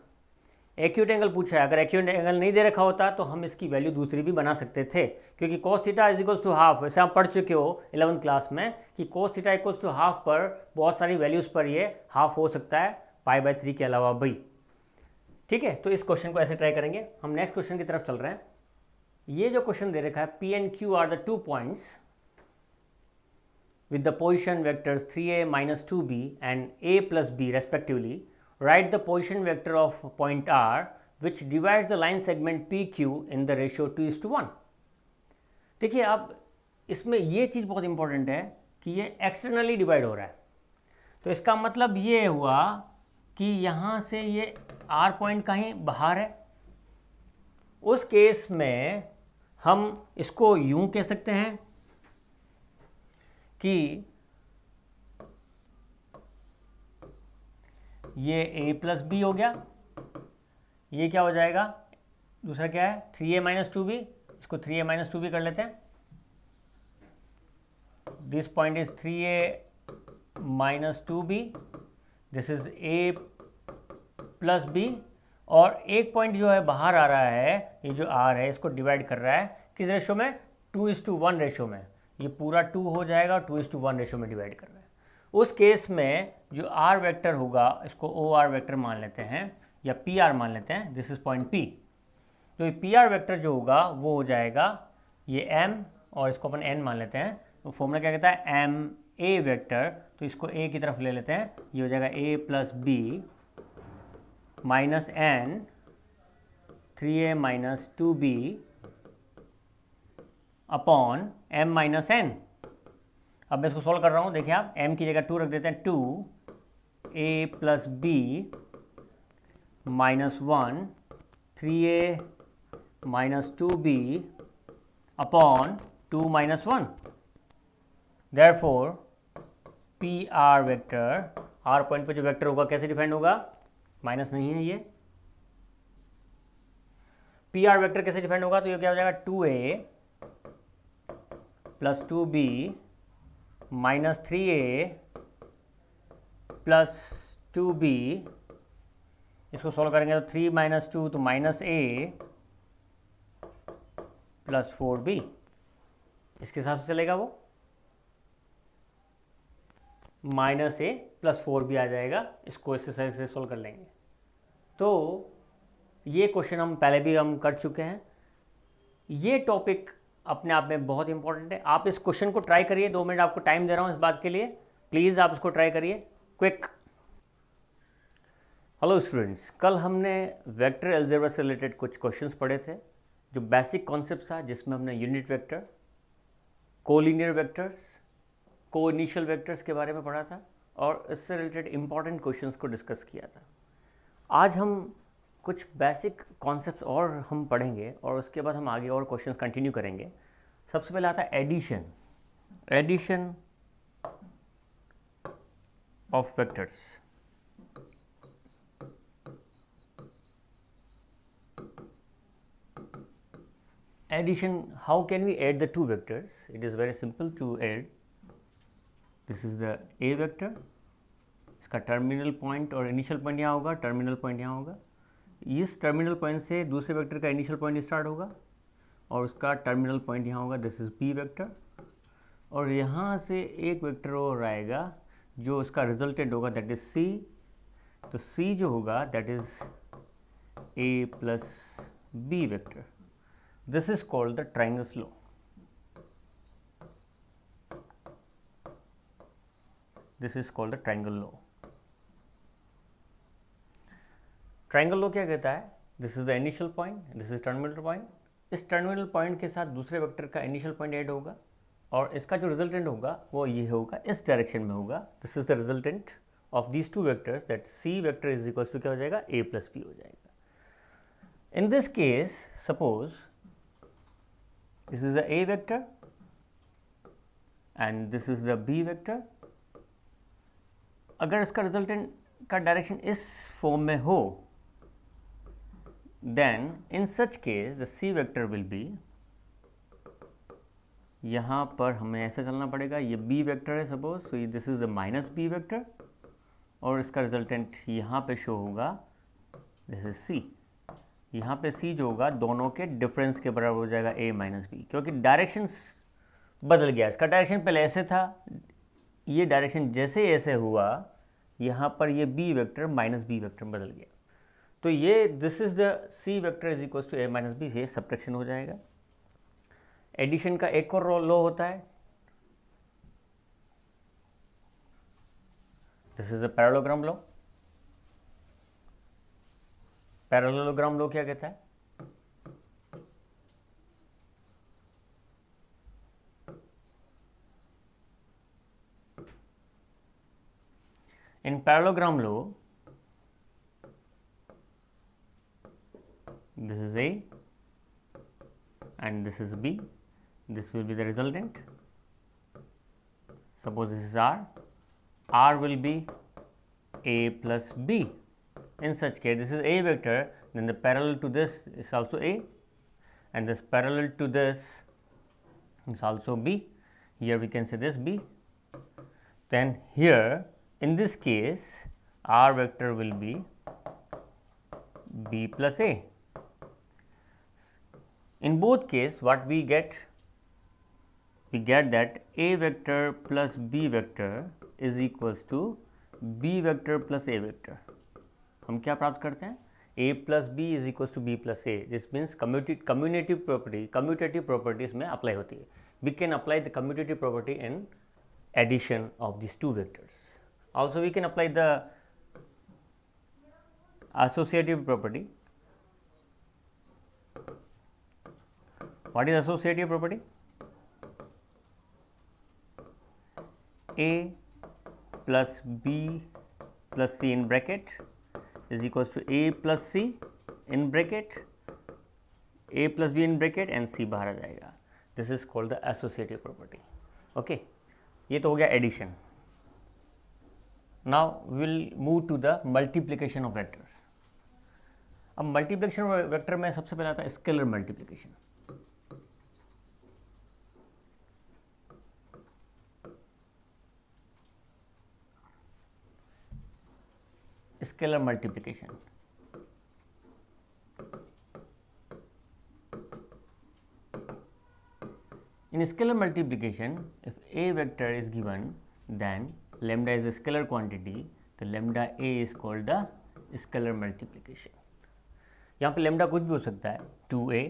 एक्यूट एंगल पूछा है। अगर एक्यूट एंगल नहीं दे रखा होता तो हम इसकी वैल्यू दूसरी भी बना सकते थे, क्योंकि cos theta is equals to half, वैसे आप पढ़ चुके हो 11th क्लास में कि cos theta equals to half पर बहुत सारी वैल्यूज़ पर ये हाफ हो सकता है π/3 के अलावा भी। ठीक है, तो इस क्वेश्चन को ऐसे ट्राई करेंगे। हम नेक्स्ट क्वेश्चन की तरफ चल रहे हैं। ये जो क्वेश्चन दे रखा है, P and Q are the 2 points with the position vectors 3a minus 2b and a plus b respectively. Write the position vector of point R which divides the line segment PQ in the ratio 2:1. देखिए अब इसमें ये चीज़ बहुत important है कि ये externally divide हो रहा है, तो इसका मतलब ये हुआ कि यहाँ से ये R पॉइंट कहीं बाहर है। उस केस में हम इसको यूं कह सकते हैं कि ये a प्लस बी हो गया, ये क्या हो जाएगा, दूसरा क्या है 3a माइनस 2b, इसको 3a माइनस 2b कर लेते हैं। This point is 3a minus 2b, this is a plus b, और एक पॉइंट जो है बाहर आ रहा है, ये जो r है इसको डिवाइड कर रहा है किस रेशो में? 2:1 रेशो में। ये पूरा 2 हो जाएगा, 2:1 रेशो में डिवाइड कर रहा है। उस केस में जो आर वेक्टर होगा, इसको ओ आर वेक्टर मान लेते हैं या पी आर मान लेते हैं, दिस इज पॉइंट पी। तो ये पी आर वेक्टर जो होगा वो हो जाएगा ये एम, और इसको अपन एन मान लेते हैं। तो फॉर्मूला क्या कहता है? एम ए वेक्टर, तो इसको ए की तरफ ले लेते हैं, ये हो जाएगा a plus b minus n 3a minus 2b upon m minus n. अब मैं इसको सॉल्व कर रहा हूँ, देखिए आप m की जगह 2 रख देते हैं, 2a plus b minus 1 3a minus 2b upon 2 minus 1। Therefore p r vector, r point पे जो वेक्टर होगा कैसे डिफाइंड होगा? माइनस नहीं है ये, पी आर वेक्टर कैसे डिफाइंड होगा? तो ये क्या हो जाएगा? 2a plus 2b minus 3a plus 2b, इसको सॉल्व करेंगे तो 3 माइनस 2 तो माइनस a प्लस 4b, इसके हिसाब से चलेगा वो, माइनस a प्लस 4b आ जाएगा। इसको इस तरह से सॉल्व कर लेंगे। तो ये क्वेश्चन हम पहले भी हम कर चुके हैं। ये टॉपिक अपने आप में बहुत इंपॉर्टेंट है। आप इस क्वेश्चन को ट्राई करिए, 2 मिनट आपको टाइम दे रहा हूँ इस बात के लिए, प्लीज़ आप इसको ट्राई करिए क्विक। हेलो स्टूडेंट्स, कल हमने वेक्टर अलजेब्रा से रिलेटेड कुछ क्वेश्चंस पढ़े थे, जो बेसिक कॉन्सेप्ट था, जिसमें हमने यूनिट वेक्टर, कोलिनियर वेक्टर्स, को इनिशियल वेक्टर्स के बारे में पढ़ा था और इससे रिलेटेड इंपॉर्टेंट क्वेश्चंस को डिस्कस किया था। आज हम कुछ बेसिक कॉन्सेप्ट्स और हम पढ़ेंगे और उसके बाद हम आगे और क्वेश्चंस कंटिन्यू करेंगे। सबसे पहले आता है addition, addition of vectors. Addition, how can we add the two vectors? It is very simple to add. This is the A vector, इसका टर्मिनल पॉइंट और इनिशियल पॉइंट यहाँ होगा, टर्मिनल पॉइंट यहाँ होगा। इस टर्मिनल पॉइंट से दूसरे vector का इनिशियल पॉइंट स्टार्ट होगा और उसका टर्मिनल पॉइंट यहाँ होगा, दिस इज B वेक्टर। और यहाँ से एक वेक्टर और आएगा जो उसका रिजल्टेंट होगा, दैट इज C। तो C जो होगा that is A plus B vector. This is called the triangle's law. This is called the triangle law. Triangle law क्या कहता है? This is the initial point, this is terminal point. इस terminal point के साथ दूसरे vector का initial point add होगा और इसका जो रिजल्टेंट होगा वो ये होगा, इस डायरेक्शन में होगा। This is the resultant of these two vectors, that C vector is equals to क्या हो जाएगा? A प्लस B हो जाएगा। In this case suppose this is the A vector and this is the B vector। अगर इसका resultant का direction इस form में हो, then in such case the C vector will be, यहाँ पर हमें ऐसे चलना पड़ेगा, ये B वेक्टर है सपोज, तो this is the minus B vector और इसका रिजल्टेंट यहाँ पे शो होगा, दिस इज C। यहाँ पे C जो होगा दोनों के डिफरेंस के बराबर हो जाएगा A माइनस B, क्योंकि डायरेक्शंस बदल गया। इसका डायरेक्शन पहले ऐसे था, ये डायरेक्शन जैसे ऐसे हुआ, यहाँ पर ये B vector minus B vector बदल गया। तो ये this is the C vector is equal to A minus B, ये सब्ट्रैक्शन हो जाएगा। एडिशन का एक और लॉ होता है, this is the parallelogram law. Parallelogram law क्या कहता है? In parallelogram law, this is A and this is B, this will be the resultant. Suppose this is R will be A plus B. In such case, this is A vector, then the parallel to this is also A and this parallel to this is also B. Here we can say this B. Then here in this case R vector will be B plus A. In both case what we get that A vector plus B vector is equals to B vector plus A vector. हम क्या प्राप्त करते हैं? A plus B is equals to B plus A. This means commutative property इसमें apply होती है. We can apply the commutative property in addition of these two vectors. Also we can apply the associative property. What is associative property? A plus B plus C in bracket is equals to A plus C in bracket, A plus B in bracket and C बाहर आ जाएगा. This is called the associative property. Okay, ये तो हो गया addition. Now we will move to the multiplication of vectors. अब multiplication of vector में सबसे पहले आता है scalar multiplication. Scalar multiplication. In scalar multiplication, if A vector is given, then lambda is a scalar quantity, the lambda A is called the scalar multiplication. यहाँ पे lambda कुछ भी हो सकता है, 2A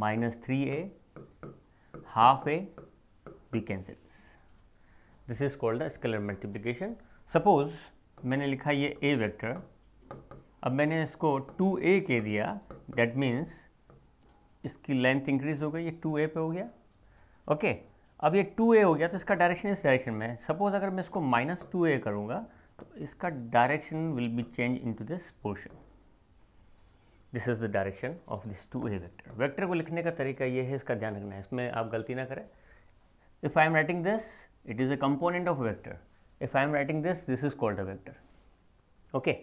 minus 3A, half A, we can say this. This is called the scalar multiplication. Suppose मैंने लिखा ये A वेक्टर, अब मैंने इसको 2A के दिया, दैट मीन्स इसकी लेंथ इंक्रीज हो गई, ये 2A पे हो गया. ओके, अब ये 2A हो गया तो इसका डायरेक्शन इस डायरेक्शन में है. सपोज अगर मैं इसको -2A करूँगा तो इसका direction will be change into this portion. This is the direction of this 2A vector. Vector को लिखने का तरीका ये है, इसका ध्यान रखना है, इसमें आप गलती ना करें. If I am writing this, it is a component of vector. If I am writing this, this is called a vector. Okay.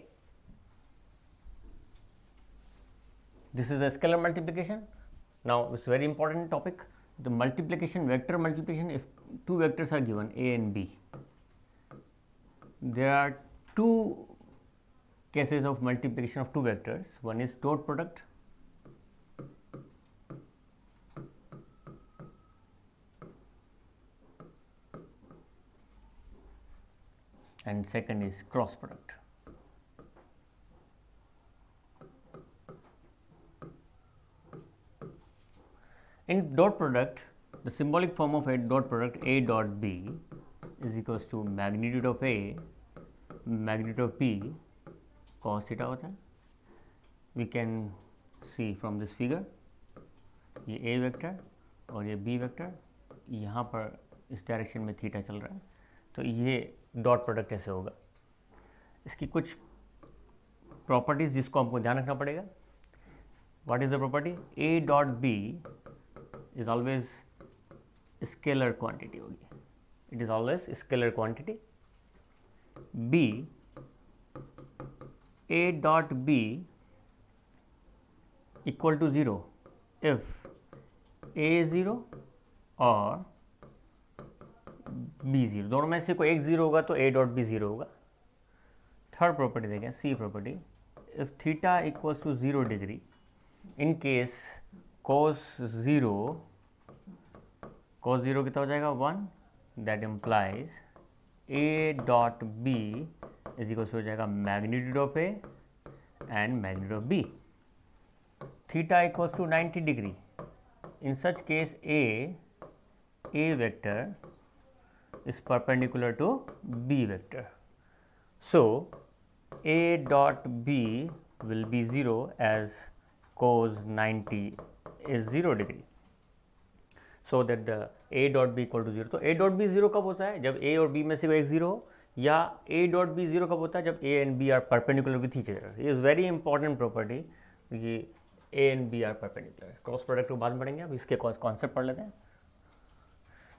This is a scalar multiplication. Now, it's a very important topic. The multiplication, vector multiplication, if two vectors are given, A and B, there are two cases of multiplication of two vectors. One is dot product. And second is cross product. In dot product, the symbolic form of a dot product A dot B is equals to magnitude of A magnitude of B cos theta होता है. We can see from this figure, ये A vector और ये B vector, यहाँ पर इस direction में theta चल रहा है, तो ये डॉट प्रोडक्ट कैसे होगा. इसकी कुछ प्रॉपर्टीज़ जिसको हमको ध्यान रखना पड़ेगा. What is the property? A dot B is always scalar quantity होगी. It is always scalar quantity. B, A dot B equal to 0 if A 0 और B 0. दोनों में से कोई एक 0 होगा तो A डॉट B 0 होगा. थर्ड प्रॉपर्टी देखें, C property. If theta equals to 0 degree, in case cos 0 कितना हो जाएगा? 1. That implies A dot B is equals हो जाएगा magnitude of A and magnitude of B. Theta equals to 90 degree. In such case A vector is perpendicular to B vector. So, A dot B will be 0 as cos 90 is 0 degree. So that the A dot B equal to 0. तो A dot B 0 कब होता है? जब A और B में से कोई एक 0 हो, या A dot B 0 कब होता है? जब A and B are perpendicular with each other. ये is very important property कि A and B are perpendicular. Cross product को बाद में पढ़ेंगे, अब इसके कॉन्सेप्ट पढ़ लेते हैं.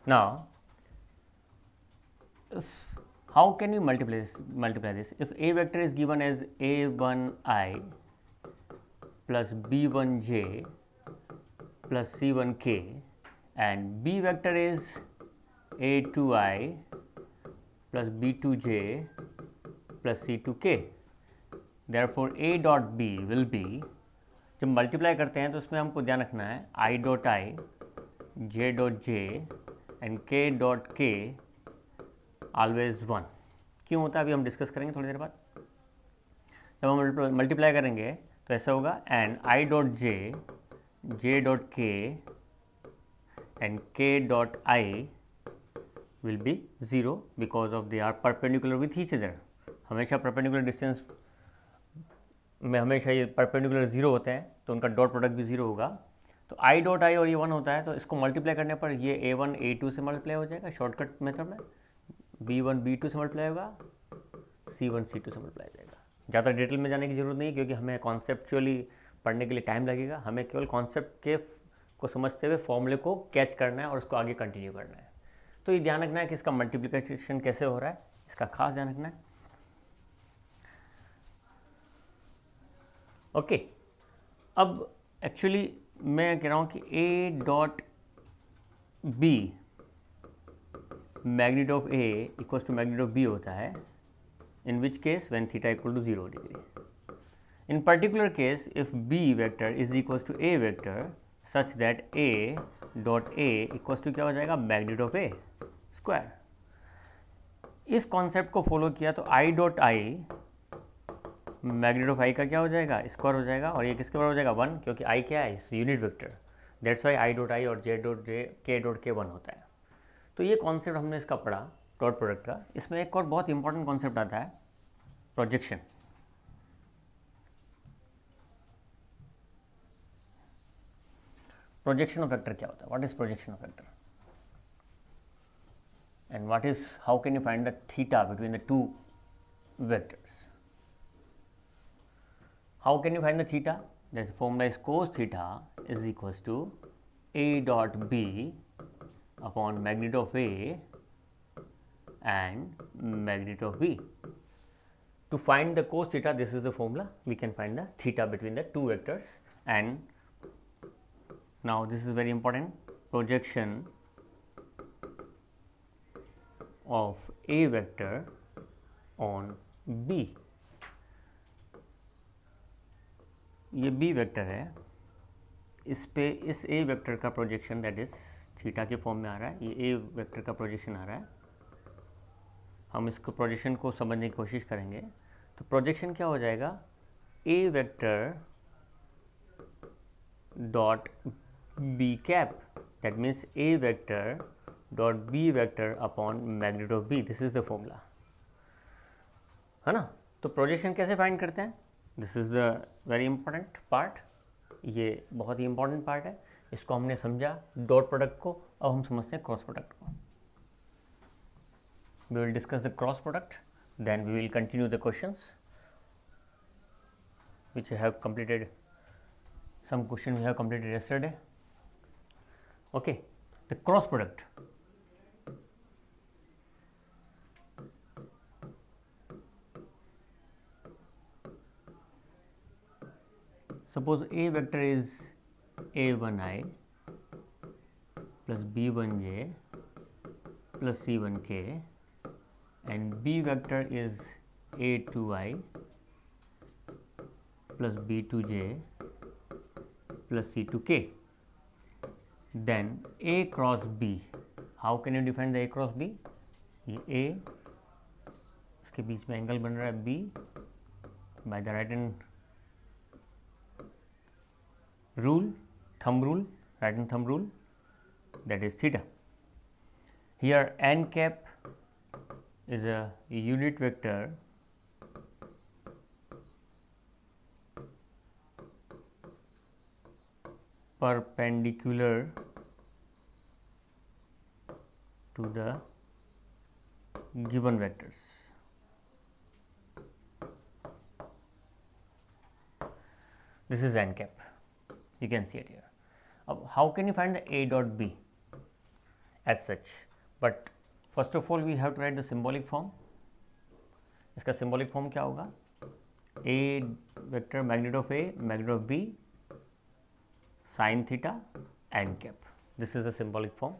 Now, how can you multiply this? If A vector is given as A1i plus B1j plus C1k and B vector is A2i plus B2j plus C2k, therefore A dot B will be, जब multiply करते हैं तो उसमें हमको ध्यान रखना है आई dot I, J dot J and k dot के ऑलवेज 1। क्यों होता है अभी हम डिस्कस करेंगे थोड़ी देर बाद। जब हम मल्टीप्लाई करेंगे तो ऐसा होगा and i dot j, j dot k and k dot i will be 0 because of they are perpendicular with each other. हमेशा परपेंडिकुलर डिस्टेंस में हमेशा ये परपेंडिकुलर 0 होते हैं तो उनका डॉट प्रोडक्ट भी 0 होगा। तो आई डॉट आई और ये 1 होता है तो इसको मल्टीप्लाई करने पर ये a1 a2 से मल्टीप्लाई हो जाएगा शॉर्टकट मेथड में, b1 b2 से मल्टीप्लाई होगा, c1 c2 से मल्टीप्लाई हो जाएगा। ज़्यादा डिटेल में जाने की ज़रूरत नहीं है क्योंकि हमें कॉन्सेप्चुअली पढ़ने के लिए टाइम लगेगा। हमें केवल कॉन्सेप्ट के को समझते हुए फॉर्मूले को कैच करना है और उसको आगे कंटिन्यू करना है। तो ये ध्यान रखना है कि इसका मल्टीप्लिकेशन कैसे हो रहा है, इसका खास ध्यान रखना है। ओके अब एक्चुअली मैं कह रहा हूँ कि a dot b magnitude of a equals to magnitude of b होता है, in which case when theta equal to 0 degree. In particular case, if b vector is equals to a vector such that a dot a equals to क्या हो जाएगा magnitude of a square. इस concept को follow किया तो i dot i magnitude of i का क्या हो जाएगा स्क्वायर हो जाएगा और ये किसके बराबर हो जाएगा 1 क्योंकि i क्या है unit vector, that's why i dot i और j dot j k dot k 1 होता है। तो ये कॉन्सेप्ट हमने इसका पढ़ा डॉट प्रोडक्ट का। इसमें एक और बहुत इंपॉर्टेंट कॉन्सेप्ट आता है प्रोजेक्शन। प्रोजेक्शन ऑफ वेक्टर क्या होता है, what is projection of vector and what is how can you find the theta between the two vectors. How can you find the theta, that formula is cos theta is equals to a dot b upon magnitude of a and magnitude of b. To find the cos theta, this is the formula. We can find the theta between the two vectors. And now this is very important. Projection of a vector on b. ये b vector है, इस पे इस a vector का projection that is theta के form में आ रहा है। ये a वेक्टर का प्रोजेक्शन आ रहा है। हम इसको प्रोजेक्शन को समझने की कोशिश करेंगे। तो प्रोजेक्शन क्या हो जाएगा a vector dot b cap, that means a vector dot b vector upon magnitude of b। This is the formula, है ना। तो प्रोजेक्शन कैसे फाइंड करते हैं, this is the very important part. ये बहुत ही इंपॉर्टेंट पार्ट है। इसको हमने समझा डॉट प्रोडक्ट को, अब हम समझते हैं क्रॉस प्रोडक्ट को। We will discuss the cross product, then we will continue the questions which I have completed. Some question we have completed yesterday. Okay, the cross product. Suppose a vector is a1i plus b1j plus c1k and b vector is a2i plus b2j plus c2k, then a cross b, how can you define the a cross b, ये a इसके बीच में angle बन रहा है b by the right hand rule, thumb rule, right hand thumb rule, that is theta. Here n cap is a unit vector perpendicular to the given vectors. This is n cap, you can see it here. How can you find the a dot b as such, but first of all we have to write the symbolic form. इसका symbolic form क्या होगा, a vector magnitude of a magnitude of b sin theta n cap. This is the symbolic form.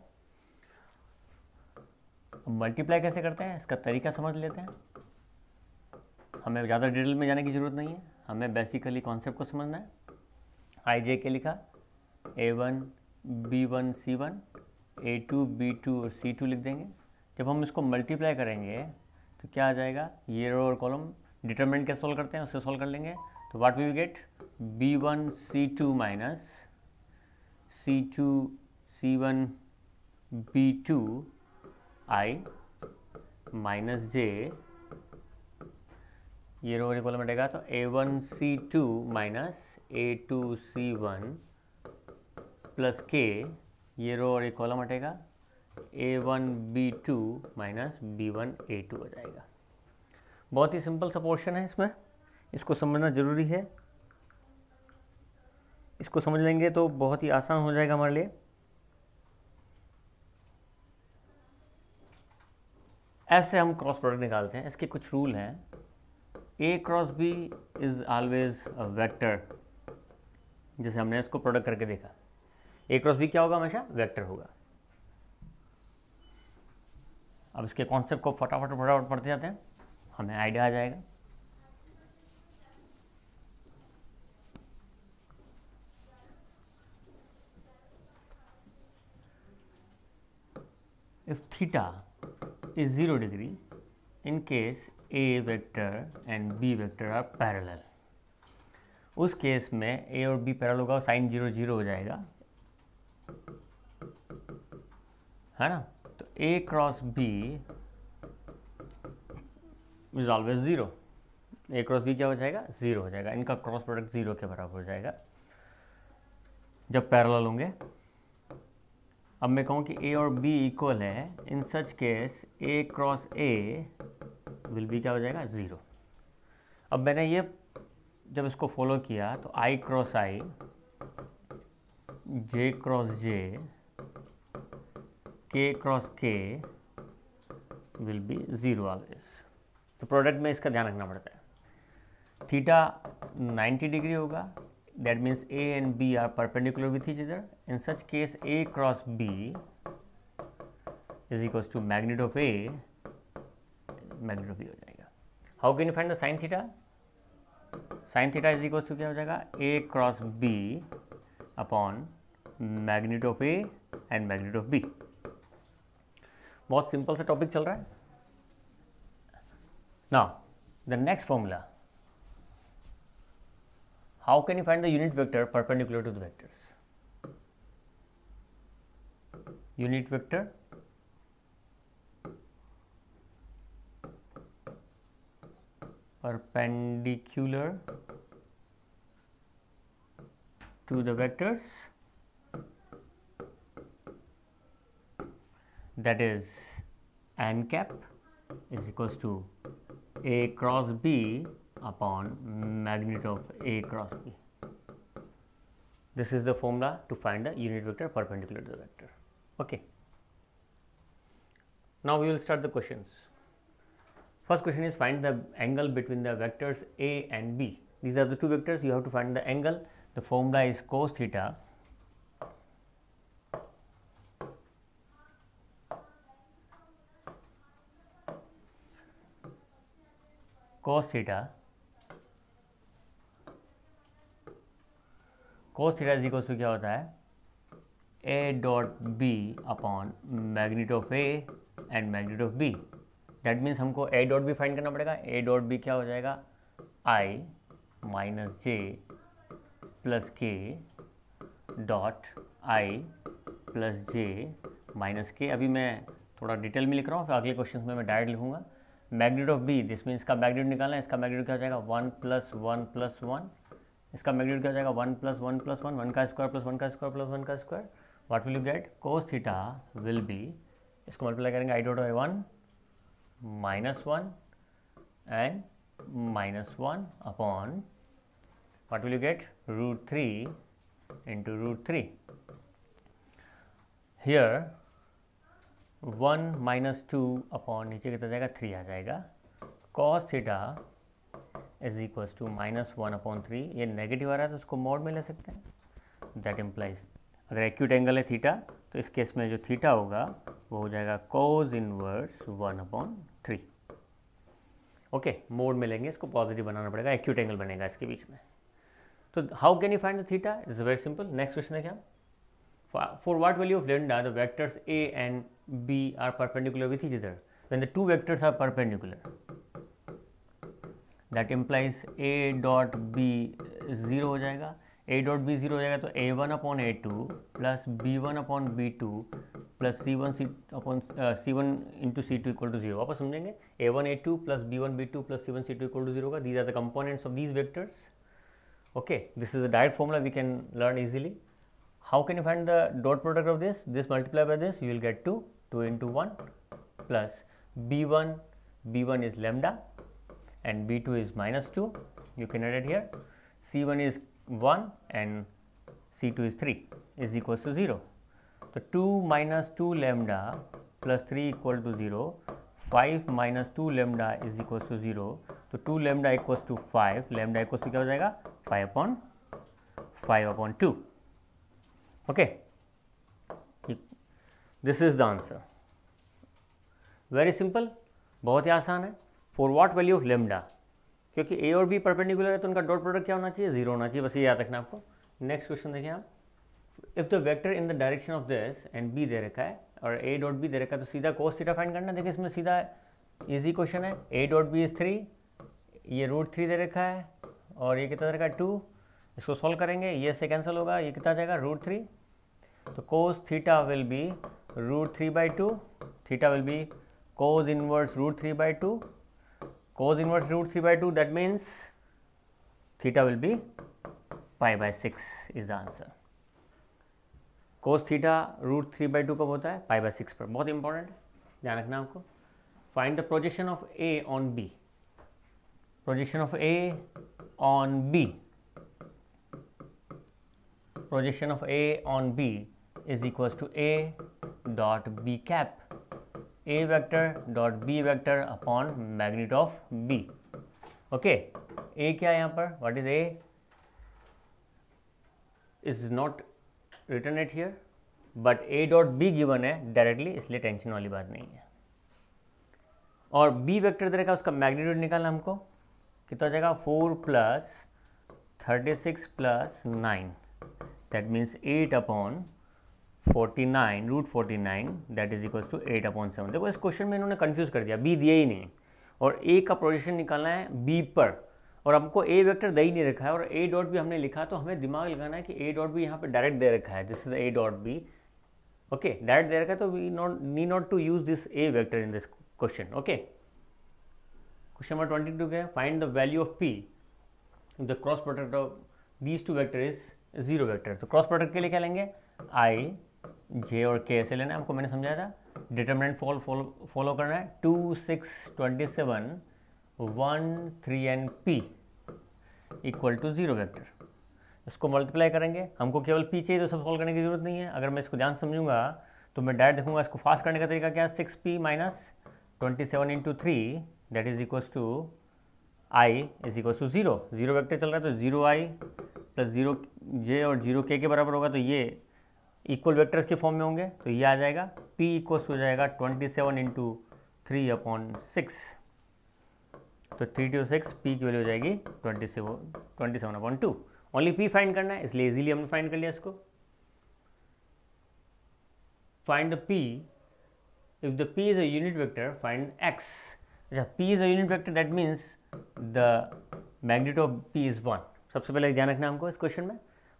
अब multiply कैसे करते हैं इसका तरीका समझ लेते हैं। हमें ज़्यादा डिटेल में जाने की ज़रूरत नहीं है, हमें बेसिकली कॉन्सेप्ट को समझना है। आई जे के लिखा, A1 B1 C1, A2 B2 और C2 लिख देंगे। जब हम इसको मल्टीप्लाई करेंगे तो क्या आ जाएगा, ये रो और कॉलम, डिटरमिनेंट कैसे सॉल्व करते हैं उससे सॉल्व कर लेंगे। तो what we get, B1 C2 minus C2 C1 B2 I minus j, ये रो और कॉलम हटेगा तो A1 C2 minus A2 C1 plus के, ये रो और कॉलम हटेगा, A1 B2 minus B1 A2 हो जाएगा। बहुत ही सिंपल सा पोर्शन है, इसमें इसको समझना ज़रूरी है। इसको समझ लेंगे तो बहुत ही आसान हो जाएगा हमारे लिए। ऐसे हम क्रॉस प्रोडक्ट निकालते हैं। इसके कुछ रूल हैं। A cross B is always a vector, जैसे हमने इसको प्रोडक्ट करके देखा। A क्रॉस B क्या होगा, हमेशा वेक्टर होगा। अब इसके कॉन्सेप्ट को फटाफट पढ़ते जाते हैं, हमें आइडिया आ जाएगा। If theta is 0 degree, in case A vector and B vector are parallel, उस केस में A और B पैरेलल होगा, साइन 0 0 हो जाएगा, है ना। तो A cross B is always 0। A cross B क्या हो जाएगा, 0 हो जाएगा। इनका क्रॉस प्रोडक्ट 0 के बराबर हो जाएगा जब पैरेलल होंगे। अब मैं कहूँ कि A और B इक्वल है, in such case A cross A will be क्या हो जाएगा, 0। अब मैंने ये जब इसको फॉलो किया तो I cross I, J cross J, K cross K will be 0 always. तो प्रोडक्ट में इसका ध्यान रखना पड़ता है। थीटा 90 डिग्री होगा, that means A and B are perpendicular with each other. In such case A cross B is equals to magnitude of A, magnitude of B हो जाएगा। How can you find the sin theta? Sin theta is equals to क्या हो जाएगा, A cross B upon magnitude of A and magnitude of B। बहुत simple सा topic चल रहा है। Now the next formula, how can you find the unit vector perpendicular to the vectors? Unit vector perpendicular to the vectors, that is n cap is equals to A cross B upon magnitude of A cross B. This is the formula to find the unit vector perpendicular to the vector. Okay. Now we will start the questions. First question is, find the angle between the vectors A and B. These are the two vectors, you have to find the angle. The formula is cos theta cos theta is equals to क्या होता है, A dot B upon magnitude of A and magnitude of B। That means हमको A dot B find करना पड़ेगा। A dot B क्या हो जाएगा, I minus J plus K dot I plus J minus K। अभी मैं थोड़ा detail में लिख रहा हूँ, फिर अगले क्वेश्चन में मैं डायरेक्ट लिखूँगा। Magnitude of B, this means इसका मैग्नीट्यूड निकालना है। इसका मैग्नीट्यूड क्या हो जाएगा, 1 प्लस 1 प्लस 1। इसका मैग्नीट्यूड क्या हो जाएगा, 1 प्लस 1 प्लस 1, 1 का स्क्वायर प्लस 1 का स्क्वायर प्लस 1 का square. What will you get, cos theta will be, इसको मल्टीप्लाई करेंगे i dot by 1 minus 1 and minus 1 upon what will you get, root 3 into root 3। Here 1 minus 2 upon नीचे कितना जाएगा, 3 आ जाएगा। Cos theta is equals to minus 1 upon 3। ये negative आ रहा है तो उसको मॉड में ले सकते हैं। दैट इम्प्लाइज अगर एक्यूट एंगल है थीटा तो इस केस में जो थीटा होगा वो हो जाएगा कोज इनवर्स 1 अपॉन 3। ओके, मोड में लेंगे, इसको पॉजिटिव बनाना पड़ेगा, एक्यूट एंगल बनेगा इसके बीच में। तो how can you find the theta? It's very simple. Next question है क्या? For what value of lambda the vectors a and b are perpendicular with each other when the two vectors are perpendicular, that implies a dot b 0 हो जाएगा. a dot b 0 हो जाएगा तो a1 upon a2 plus b1 upon b2 plus c1 into c2 equal to 0. वापस समझेंगे. a1 a2 plus b1 b2 plus c1 c2 equal to 0 का. These are the components of these vectors. Okay, this is a direct formula we can learn easily. How can you find the dot product of this? This multiplied by this, you will get 2 into 1 plus b1 is lambda and b2 is minus 2. You can add it here. c1 is 1 and c2 is 3 is equals to 0. So 2 minus 2 lambda plus 3 equal to 0. 5 minus 2 lambda is equals to 0. तो 2 lambda equals to 5. lambda equals to क्या हो जाएगा? 5 upon 2. Okay, this is the answer. Very simple, बहुत ही आसान है. For what value of lambda? क्योंकि a और b परपेंडिकुलर है तो उनका डॉट प्रोडक्ट क्या होना चाहिए? 0 होना चाहिए. बस ये याद रखना आपको. नेक्स्ट क्वेश्चन देखिए आप. If the vector in the direction of this and b दे रखा है और a डॉट b दे रखा है तो सीधा cos थीटा फाइंड करना. देखिए इसमें सीधा इजी क्वेश्चन है. a डॉट b इज 3, ये √3 दे रखा है और ये कितना दे रखा है? 2. इसको सॉल्व करेंगे, ये से कैंसिल होगा, ये कितना जाएगा? √3. तो cos theta will be √3/2. Theta will be cos inverse √3/2. cos inverse √3/2 that means theta will be π/6 is the answer. cos theta √3/2 कब होता है? π/6 पर. बहुत इंपॉर्टेंट है, ध्यान रखना आपको. Find the projection of a on b. Projection of A on B. Projection of A on B is equals to A dot B cap. A vector dot B vector upon magnitude of B. Okay. A क्या है यहाँ पर? What is A? Is not written it here, but A dot B given है directly, इसलिए tension वाली बात नहीं है. और B वेक्टर दे रखा है, उसका मैग्नीट्यूड निकालना हमको. कितना हो जाएगा? 4 plus 36 plus 9 that means 8 upon 49 √49 that is equals to 8 upon 7. देखो इस क्वेश्चन में इन्होंने कंफ्यूज कर दिया, बी दिया ही नहीं और ए का प्रोजेक्शन निकालना है बी पर और हमको ए वेक्टर दे ही नहीं रखा है और ए डॉट बी हमने लिखा. तो हमें दिमाग लगाना है कि ए डॉट बी यहाँ पे डायरेक्ट दे रखा है. This is a dot b. Okay, direct दे रखा है तो we need not to use this a vector in this question. Okay, question number 22 क्या है? Find the value of p if the cross product of these two vector is 0 vector. तो cross product के लिए क्या लेंगे? i, j और k ऐसे लेना है हमको. मैंने समझाया था. डिटरमिनेंट फॉलो करना है. 2, 6, 27, 1, 3 and p equal to 0 vector. इसको मल्टीप्लाई करेंगे. हमको केवल p चाहिए तो सब सॉल्व करने की जरूरत नहीं है. अगर मैं इसको ध्यान समझूंगा तो मैं डायरेक्ट देखूंगा. इसको फास्ट करने का तरीका क्या है? 6p minus 27 into 3 that is equals to i is equals to 0. 0 vector चल रहा है तो 0i प्लस 0j और 0k के बराबर होगा. तो ये इक्वल वेक्टर्स के फॉर्म में होंगे तो ये आ जाएगा. p इक्वल्स हो जाएगा 27 इंटू 3 अपॉन 6. तो 3 to 6 p की वैल्यू हो जाएगी 27/2. ओनली p फाइंड करना है इसलिए इजीली हमने फाइंड कर लिया इसको. Find the p. If the p is a unit vector find x. अच्छा, p is a unit vector that means the magnitude of p is 1. सबसे पहले ध्यान रखना हमको इस क्वेश्चन में.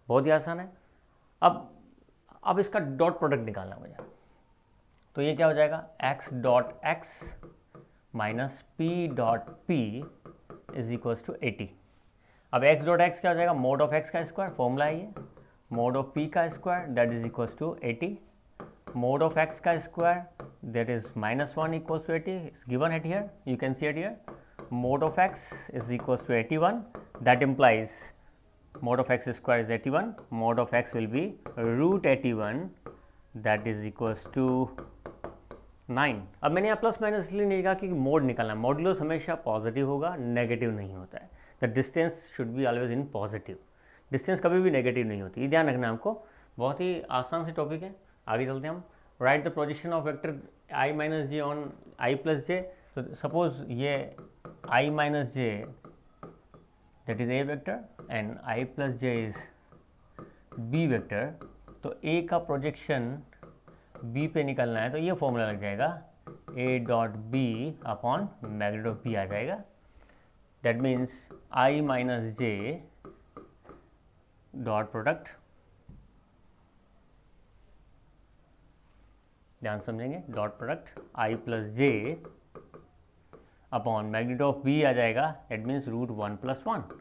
बहुत ही आसान है. अब इसका डॉट प्रोडक्ट निकालना मुझे. तो ये क्या हो जाएगा? x dot x minus p dot p is equals to 80. अब x डॉट x क्या हो जाएगा? मोड ऑफ x का स्क्वायर. फॉर्मूला है ये. मोड ऑफ p का square that is equals to 80. Mode of x का square that is -1 equals to 80 is given at here. You can see it here. Mode of x is equals to 81. That implies mode of x square is 81. Mode of x will be √81 that is equals to 9. अब मैंने यहाँ plus minus इसलिए नहीं कहा कि mode निकालना. Modulus हमेशा positive होगा, नेगेटिव नहीं होता है. The distance should be always in positive. Distance कभी भी नेगेटिव नहीं होती. ये ध्यान रखना आपको. बहुत ही आसान से टॉपिक है. आगे चलते हैं हम. Write the projection of vector i minus j on i plus j. तो सपोज ये i minus j that is a vector and i plus j is b vector. तो ए का प्रोजेक्शन बी पे निकलना है तो ये फॉर्मूला लग जाएगा a dot b upon magnitude of b आ जाएगा। That means i minus j dot product, ध्यान समझेंगे, dot product i plus j upon magnitude of b आ जाएगा। That means root 1 + 1।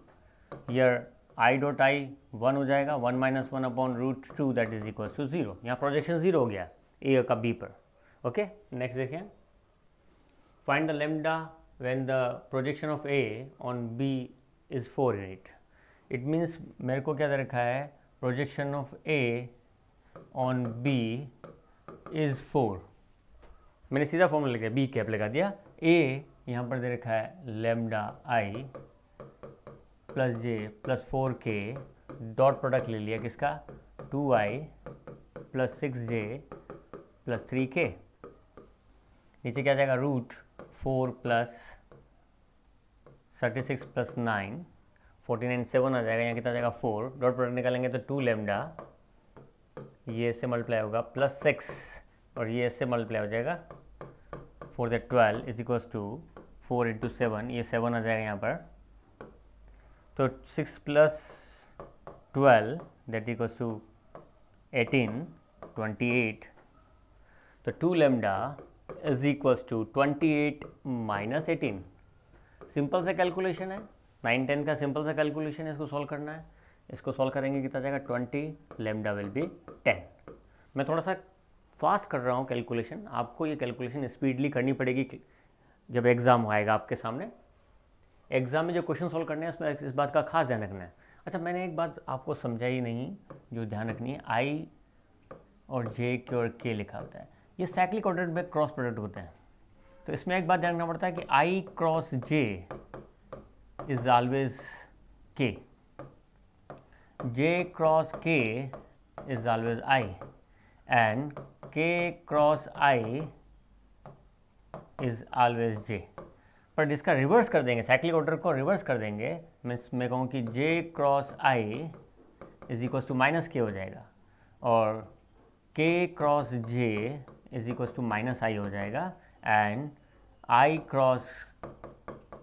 Here i dot i 1 हो जाएगा, 1 - 1 upon root 2 that is equal to 0। यहाँ projection 0 हो गया ए का बी पर। ओके, नेक्स्ट देखिए, find the lambda when the projection of a on b is 4 unit. It means मेरे को क्या दे रखा है, projection of a on b is 4। मैंने सीधा फॉर्मूला लगा बी कैप लगा दिया। ए यहाँ पर दे रखा है lambda I plus j plus 4k, dot product ले लिया किसका, 2i plus 6j plus 3k। नीचे क्या जाएगा, रूट 4 प्लस 36 प्लस 9, 49 7 आ जाएगा। यहाँ कितना आ जाएगा 4, डॉट प्रोडक्ट निकालेंगे तो 2 लेमडा, ये इससे मल्टीप्लाई होगा प्लस 6 और ये इससे मल्टीप्लाई हो जाएगा 4 दैट 12 इज इक्वल्स टू 4 × 7, ये 7 आ जाएगा यहाँ पर। तो 6 प्लस 12 दैट इक्वल्स टू 18, 28। तो 2 lambda is equals to 28 - 18। Simple सा कैलकुलेशन है, 9 10 का सिंपल सा कैलकुलेशन है, इसको सॉल्व करना है। इसको सॉल्व करेंगे कितना जाएगा, 20 लेमडा विल बी 10। मैं थोड़ा सा फास्ट कर रहा हूँ कैलकुलेशन, आपको ये कैलकुलेशन स्पीडली करनी पड़ेगी जब एग्ज़ाम आएगा आपके सामने। एग्ज़ाम में जो क्वेश्चन सॉल्व करने हैं उसमें इस बात का खास ध्यान रखना है। अच्छा, मैंने एक बात आपको समझाई नहीं जो ध्यान रखनी है, आई और जे के और के लिखा होता है, ये साइक्लिक ऑर्डर में क्रॉस प्रोडक्ट होते हैं। तो इसमें एक बात ध्यान रखना पड़ता है कि आई क्रॉस जे इज ऑलवेज के, जे cross k is always I and के क्रॉस आई इज ऑलवेज जे। पर इसका रिवर्स कर देंगे, साइक्लिक ऑर्डर को रिवर्स कर देंगे, मैं कहूँ कि j cross i is equals to minus k हो जाएगा और k cross j is equals to minus i हो जाएगा and i cross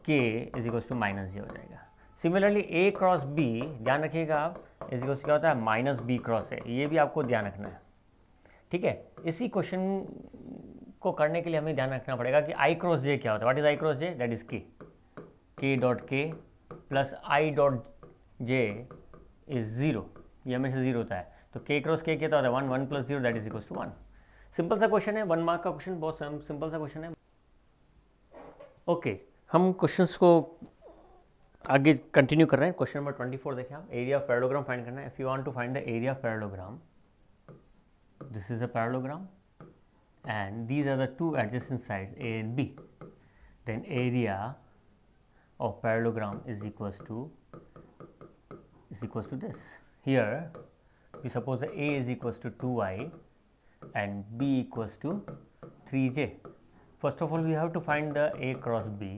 k is equals to minus j हो जाएगा। सिमिलरली ए क्रॉस बी, ध्यान रखिएगा आप, इज इक्वल्स क्या होता है, माइनस बी क्रॉस है, ये भी आपको ध्यान रखना है। ठीक है, इसी क्वेश्चन को करने के लिए हमें ध्यान रखना पड़ेगा कि आई क्रॉस जे क्या होता है। What is I cross J, that is के डॉट के plus I dot J is 0, ये हमेशा 0 होता है। तो के क्रॉस के क्या होता है, 1 1 + 0 that is equals to 1। Simple सा क्वेश्चन है, 1 मार्क का क्वेश्चन, बहुत सिंपल सा क्वेश्चन है। ओके, हम क्वेश्चंस को आगे कंटिन्यू कर रहे हैं। क्वेश्चन नंबर 24 देखें आप, एरिया ऑफ पैरेललोग्राम फाइंड करना है। If you want to find the area of parallelogram, this is a parallelogram and these are the two adjacent sides A and B, then area of parallelogram is equals to this. Here we suppose that A is equals to 2i and B equals to 3j. First of all we have to find the A cross B.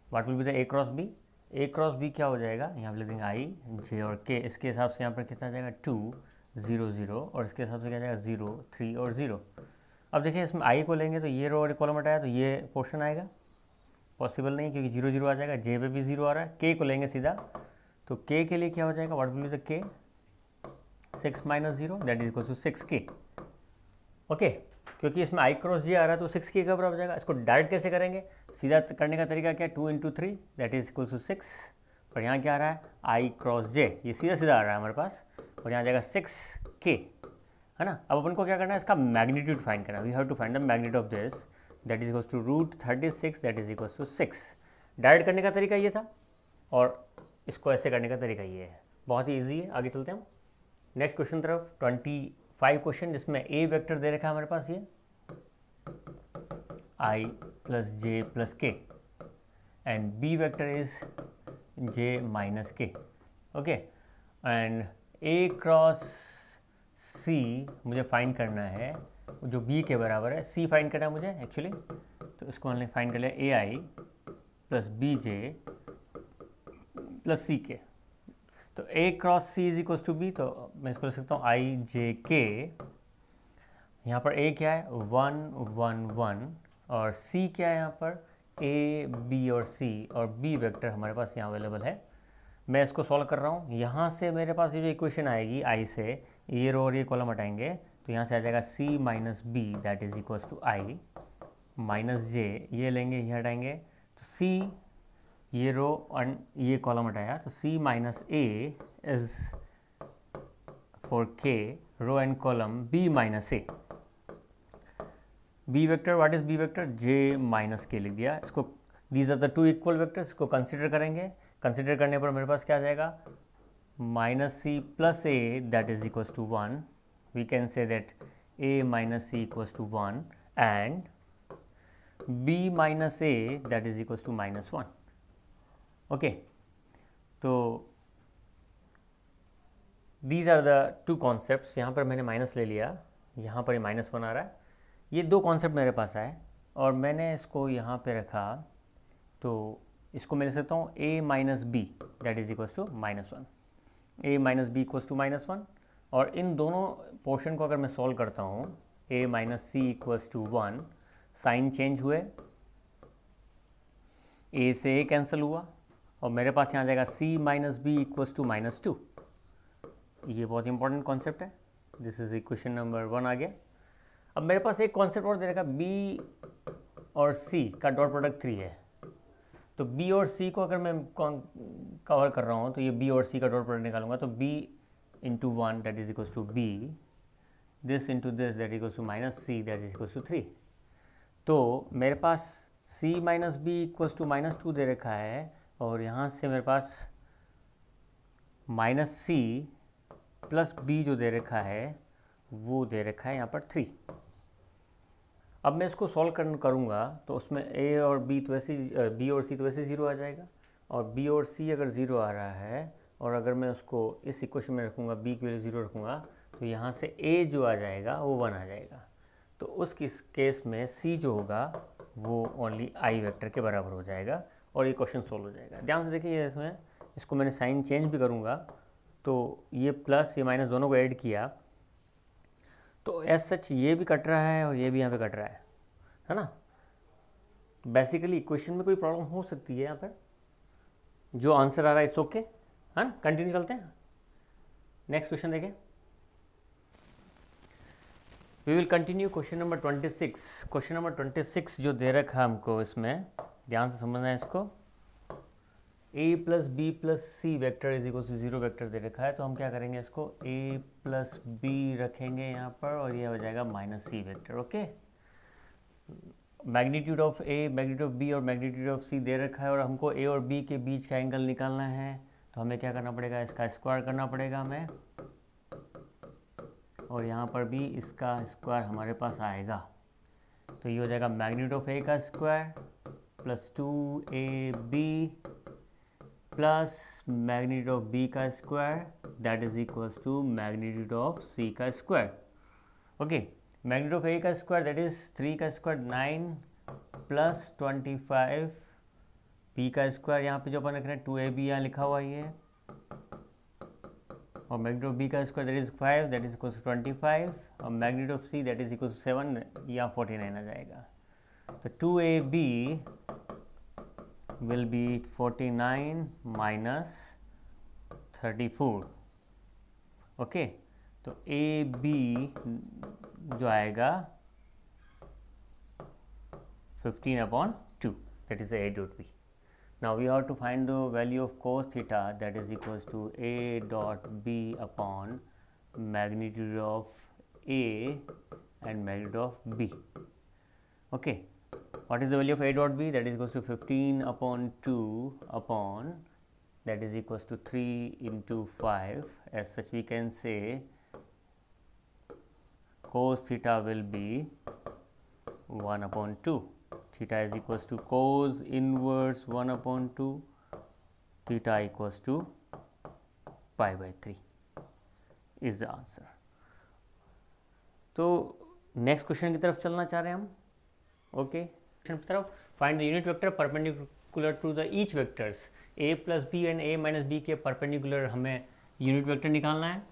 What will be the A cross B? A cross B क्या हो जाएगा, यहाँ पर लिख देंगे I, J और K। इसके हिसाब से यहाँ पर कितना जाएगा 2 0 0 और इसके हिसाब से क्या जाएगा 0 3 और 0। अब देखिए इसमें आई को लेंगे तो ये रो और कॉलम हटाया तो ये पोर्शन आएगा, पॉसिबल नहीं क्योंकि 0 0 आ जाएगा, जे पे भी 0 आ रहा है। के को लेंगे सीधा तो के के लिए क्या हो जाएगा, व्हाट विल बी द के, 6 - 0 that is equal to 6k। Okay, क्योंकि इसमें आई क्रॉस जे आ रहा है तो 6k का बराबर हो जाएगा। इसको डायरेक्ट कैसे करेंगे, सीधा करने का तरीका क्या है, 2 × 3 दैट इज इक्वल टू 6। पर यहाँ क्या आ रहा है, आई क्रॉस जे, ये सीधा सीधा आ रहा है हमारे पास और यहाँ जाएगा 6k, है ना। अब अपन को क्या करना है, इसका मैग्नीट्यूड फाइंड करना है। We have to find the magnitude of this that is equals to root 36 that is equals to 6। Direct करने का तरीका ये था और इसको ऐसे करने का तरीका ये है, बहुत ही ईजी है। आगे चलते हैं हम नेक्स्ट क्वेश्चन तरफ। 25 क्वेश्चन जिसमें ए वेक्टर दे रखा है हमारे पास, ये i plus j plus k and b vector is j minus k. Okay, and a cross c मुझे फाइंड करना है जो बी के बराबर है, सी फाइंड करना है मुझे एक्चुअली। तो इसको हमने फाइंड कर लिया, a I plus B j plus c k, तो a cross c is equal to b, तो मैं इसको लिख सकता हूँ आई जे के। यहाँ पर ए क्या है 1 1 1 और सी क्या है यहाँ पर ए बी और सी, और बी वेक्टर हमारे पास यहाँ अवेलेबल है। मैं इसको सॉल्व कर रहा हूँ। यहाँ से मेरे पास ये जो इक्वेशन आएगी आई से, ये रो और ये कॉलम हटाएंगे तो यहाँ से आ जाएगा c minus b that is equal to i minus j, ये लेंगे ये हटाएंगे तो सी, ये रो और ये कॉलम हटाया तो c minus a is for k row and column b minus a. B vector what is b vector, j minus k लिख दिया इसको। These are the two equal vectors, इसको कंसिडर करेंगे। कंसिडर करने पर मेरे पास क्या आ जाएगा minus c plus a that is equal to 1। We can say that a minus c equals to 1 and b minus a that is equals to minus 1। Okay, तो these are the two concepts. यहाँ पर मैंने minus ले लिया, यहाँ पर ये minus 1 आ रहा है। ये दो कॉन्सेप्ट मेरे पास आए और मैंने इसको यहाँ पे रखा, तो इसको मैं ले सकता हूँ a minus b that is equals to minus 1, a minus b equals to minus 1। और इन दोनों पोर्शन को अगर मैं सॉल्व करता हूँ a minus c equals to 1, sign change हुए, a से a कैंसिल हुआ और मेरे पास यहाँ आ जाएगा c minus b equals to minus 2। ये बहुत इंपॉर्टेंट कॉन्सेप्ट है। दिस इज इक्वेशन नंबर 1 आ गया। अब मेरे पास एक कॉन्सेप्ट और दे रखा, b और c का डॉट प्रोडक्ट 3 है। तो b और c को अगर मैं कवर कर रहा हूँ तो ये b और c का डॉट प्रोडक्ट निकालूंगा तो b into 1 that is equals to b, this into this that equals to minus c that is equals to 3। तो मेरे पास c minus b equals to minus 2 दे रखा है और यहाँ से मेरे पास माइनस c प्लस b जो दे रखा है वो दे रखा है यहाँ पर 3। अब मैं इसको सॉल्व करूँगा तो उसमें a और b तो वैसे b और c तो वैसे 0 आ जाएगा, और b और c अगर 0 आ रहा है और अगर मैं उसको इस इक्वेशन में रखूँगा b की वैल्यू 0 रखूँगा तो यहाँ से a जो आ जाएगा वो 1 आ जाएगा। तो उस केस में c जो होगा वो ओनली i वेक्टर के बराबर हो जाएगा और ये क्वेश्चन सोल्व हो जाएगा। ध्यान से देखिए, इसमें इसको मैंने साइन चेंज भी करूँगा तो ये प्लस ये माइनस दोनों को ऐड किया तो एज सच ये भी कट रहा है और ये भी यहाँ पे कट रहा है ना। बेसिकली इक्वेशन में कोई प्रॉब्लम हो सकती है यहाँ पर, जो आंसर आ रहा है इट्स ओके, है ना। कंटिन्यू करते हैं, नेक्स्ट क्वेश्चन देखें। We will continue question number 26। Question number 26 जो दे रखा है हमको, इसमें ध्यान से समझना है इसको। a plus b plus c vector is equal to 0 vector दे रखा है, तो हम क्या करेंगे, इसको a प्लस बी रखेंगे यहाँ पर और ये हो जाएगा minus c vector. Okay, magnitude of a, magnitude of b और मैग्नीट्यूड ऑफ c दे रखा है और हमको a और b के बीच का एंगल निकालना है, तो हमें क्या करना पड़ेगा, इसका स्क्वायर करना पड़ेगा हमें, और यहाँ पर भी इसका स्क्वायर हमारे पास आएगा। तो ये हो जाएगा मैग्नीट्यूड ऑफ a का square plus 2ab plus magnitude of b का square that is equals to magnitude of c का square. Okay, magnitude of a का स्क्वायर दैट इज 3 का स्क्वायर 9 प्लस 25, b का स्क्वायर यहाँ पे जो अपन रख रहे हैं 2ab यहाँ लिखा हुआ ही है, और मैग्नीट्यूड ऑफ b का square that is 5 that is equals to 25, और magnitude of c that is equals to 7 यहाँ 49 आ जाएगा। तो 2ab will be 49 minus 34। Okay, तो ए बी जो आएगा 15/2 that is a dot b। Now we have to find the value of cos theta that is equals to a dot b upon magnitude of a and magnitude of b। Okay, what is the value of a dot b? That is equals to 15/2 upon that is equals to 3 into 5. As such we can say cos theta will be 1/2. Theta is equals to cos inverse 1/2, theta equals to pi/3 is the answer। तो next question की तरफ चलना चाह रहे हैं हम। Okay, question की तरफ, find the unit vector perpendicular to the each vectors a plus b and a minus b के परपेंडिकुलर हमें यूनिट वेक्टर निकालना है.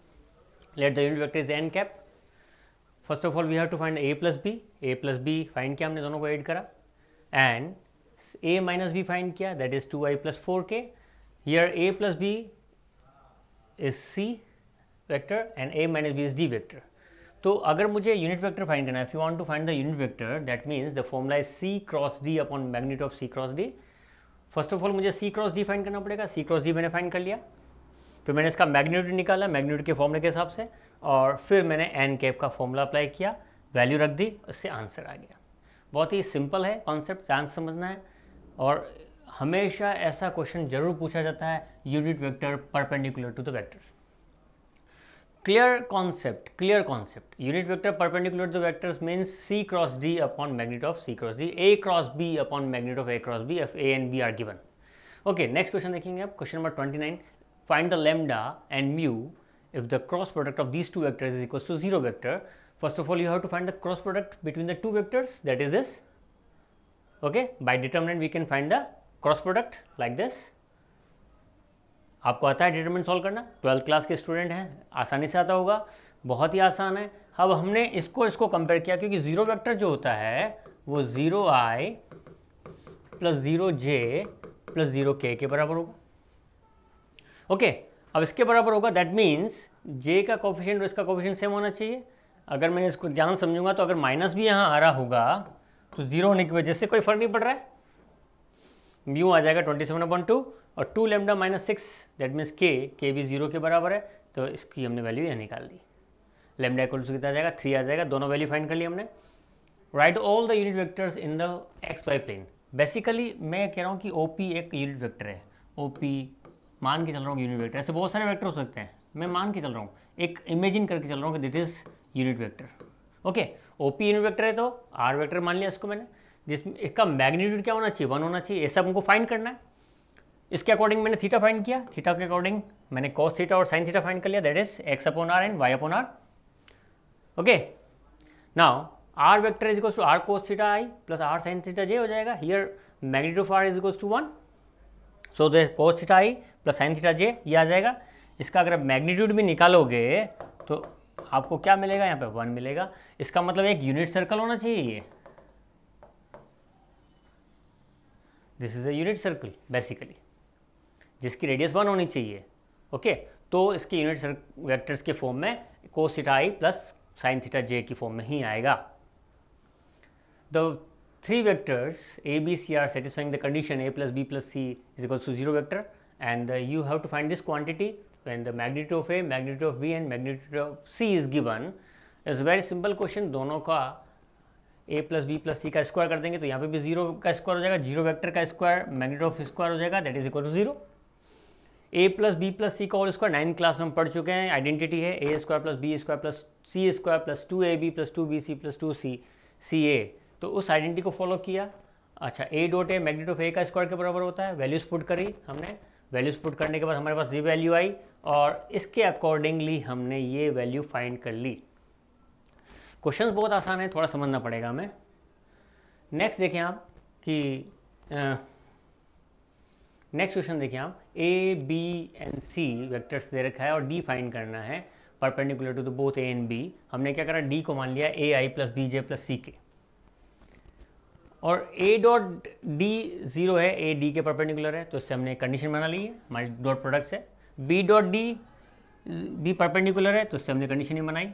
Let the unit vector is n cap. First of all we have to find a plus b find किया हमने, दोनों को add करा, and a minus b find किया, that is 2i plus 4k. Here a plus b is c vector and a minus b is d vector. तो अगर मुझे unit vector find करना है, if you want to find the unit vector, that means the formula is c cross d upon magnitude of c cross d. First of all मुझे c cross d find करना पड़ेगा. c cross d मैंने find कर लिया, फिर मैंने इसका magnitude निकाला मैग्नीट्यूड के फॉर्मूले के हिसाब से, और फिर मैंने एन कैप का फॉर्मूला अप्लाई किया, वैल्यू रख दी, उससे आंसर आ गया. बहुत ही सिंपल है कॉन्सेप्ट, ध्यान से समझना है. और हमेशा ऐसा क्वेश्चन जरूर पूछा जाता है, unit vector perpendicular to the vectors. Clear concept. Unit vector perpendicular to the vectors means c cross d upon magnitude of c cross d, a cross b upon magnitude of a cross b if a and b are given. Okay, next question देखेंगे आप. Question number 29. Find the lambda and mu if the cross product of these two vectors is equals to 0 vector. First of all, you have to find the cross product between the two vectors, that is this. Okay, by determinant we can find the cross product like this. आपको आता है determinant solve करना, 12th class के student हैं, आसानी से आता होगा, बहुत ही आसान है. अब हमने इसको कंपेयर किया, क्योंकि जीरो वेक्टर जो होता है वो 0i plus 0j plus 0k के बराबर होगा. ओके, अब इसके बराबर होगा, दैट मीन्स j का कोफिशिएंट और इसका कोफिशिएंट सेम होना चाहिए. अगर मैं इसको ध्यान समझूंगा तो अगर माइनस भी यहाँ आ रहा होगा तो जीरो होने की वजह से कोई फर्क नहीं पड़ रहा है. म्यू आ जाएगा 27/2 और 2 लैम्डा माइनस 6, दैट मीन्स के भी 0 के बराबर है, तो इसकी हमने वैल्यू यहाँ निकाल दी. लैम्डा इक्वल टू कितना आ जाएगा, 3 आ जाएगा. दोनों वैल्यू फाइंड कर ली हमने. Right all the unit vectors in the x y plane. Basically मैं कह रहा हूँ कि ओपी एक यूनिट वेक्टर है. ओपी मान के चल रहा हूँ यूनिट वेक्टर, ऐसे बहुत सारे वेक्टर हो सकते हैं, मैं मान के चल रहा हूँ, एक इमेजिन करके चल रहा हूँ कि this is unit vector. Okay, OP unit vector है तो आर वेक्टर मान लिया इसको मैंने, जिसमें इसका मैग्नीट्यूड क्या होना चाहिए, 1 होना चाहिए. ये सब हमको फाइंड करना है. इसके अकॉर्डिंग मैंने थीटा फाइंड किया, थीटा के अकॉर्डिंग मैंने कॉस थीटा और साइन थीटा फाइंड कर लिया, that is x upon r and y upon r. Okay, now r vector is equals to r cos theta i plus r sine theta j हो जाएगा. Here magnitude of r is equals to 1, so the cos theta i plus sine theta j ये आ जाएगा. इसका अगर आप magnitude भी निकालोगे तो आपको क्या मिलेगा, यहाँ पे 1 मिलेगा. इसका मतलब एक यूनिट सर्कल होना चाहिए ये. This is a unit circle basically, जिसकी रेडियस 1 होनी चाहिए. ओके, तो इसके यूनिट वेक्टर्स के फॉर्म में cos theta i plus sine theta j की फॉर्म में ही आएगा. The 3 vectors a b c are satisfying the condition a plus b plus c is equals to 0 vector, and you have to find this quantity when the magnitude of A, magnitude of B and magnitude of C is given. is very simple question. दोनों का a plus b plus c का square कर देंगे तो यहाँ पे भी 0 का स्क्वायर हो जाएगा, 0 वेक्टर का स्क्वायर मैग्नीट्यूड ऑफ स्क्वायर हो जाएगा, that is equal to 0. a plus b plus c का होल स्क्वायर 9th क्लास में हम पढ़ चुके हैं, आइडेंटिटी है a square plus b square plus c square plus 2ab plus 2bc plus 2ca. तो उस आइडेंटिटी को फॉलो किया. अच्छा, a dot a magnitude of a का स्क्वायर के बराबर होता है. वैल्यूज पुट करी हमने, वैल्यूज पुट करने के बाद हमारे पास ये वैल्यू आई और इसके अकॉर्डिंगली हमने ये वैल्यू फाइंड कर ली. क्वेश्चंस बहुत आसान है, थोड़ा समझना पड़ेगा हमें. नेक्स्ट देखें आप कि नेक्स्ट क्वेश्चन देखें आप, a b and c vectors दे रखा है और डी फाइंड करना है perpendicular to the both a and b. हमने क्या करा, डी को मान लिया a I plus B j plus c k, और a डॉट डी 0 है, a d के परपेंडिकुलर है, तो इससे हमने कंडीशन बना ली है, हमारी डॉट प्रोडक्ट से. b डॉट डी भी परपेंडिकुलर है, तो इससे हमने कंडीशन ही बनाई.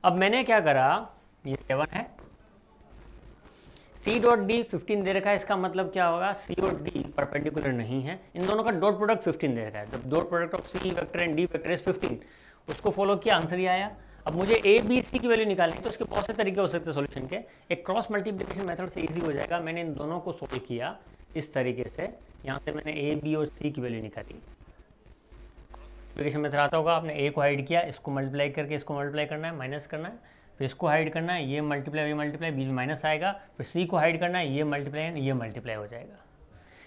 अब मैंने क्या करा, ये 7 है, c डॉट डी 15 दे रखा है, इसका मतलब क्या होगा, c और d परपेंडिकुलर नहीं है, इन दोनों का डॉट प्रोडक्ट 15 दे रखा है. The dot product of c vector and d vector is 15. उसको फॉलो किया, आंसर ही आया. अब मुझे ए बी सी की वैल्यू निकालनी है, तो उसके बहुत से तरीके हो सकते हैं सॉल्यूशन के. एक क्रॉस मल्टीप्लिकेशन मेथड से इजी हो जाएगा. मैंने इन दोनों को सोल्व किया इस तरीके से, यहाँ से मैंने ए बी और सी की वैल्यू निकाली. मल्टीप्लिकेशन मेथड आता होगा, आपने ए को हाइड किया, इसको मल्टीप्लाई करके इसको मल्टीप्लाई करना है, माइनस करना है, फिर इसको हाइड करना है, ये मल्टीप्लाई बीच में माइनस आएगा, फिर सी को हाइड करना है, ये मल्टीप्लाई हो जाएगा.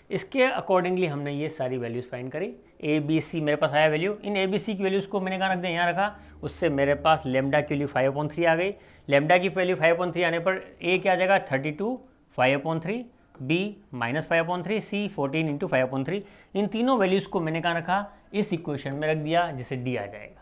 इसके अकॉर्डिंगली हमने ये सारी वैल्यूज़ फाइंड करी. ए बी सी मेरे पास आया वैल्यू, इन ए बी सी की वैल्यूज़ को मैंने कहाँ रख दिया, यहाँ रखा. उससे मेरे पास लेमडा की वैल्यू 5/3 आ गई. लेमडा की वैल्यू 5/3 आने पर ए क्या आ जाएगा, 32 5/3 b -5/3, c 14 × 5/3। इन तीनों वैल्यूज़ को मैंने कहाँ रखा, इस इक्वेशन में रख दिया, जिसे d आ जाएगा।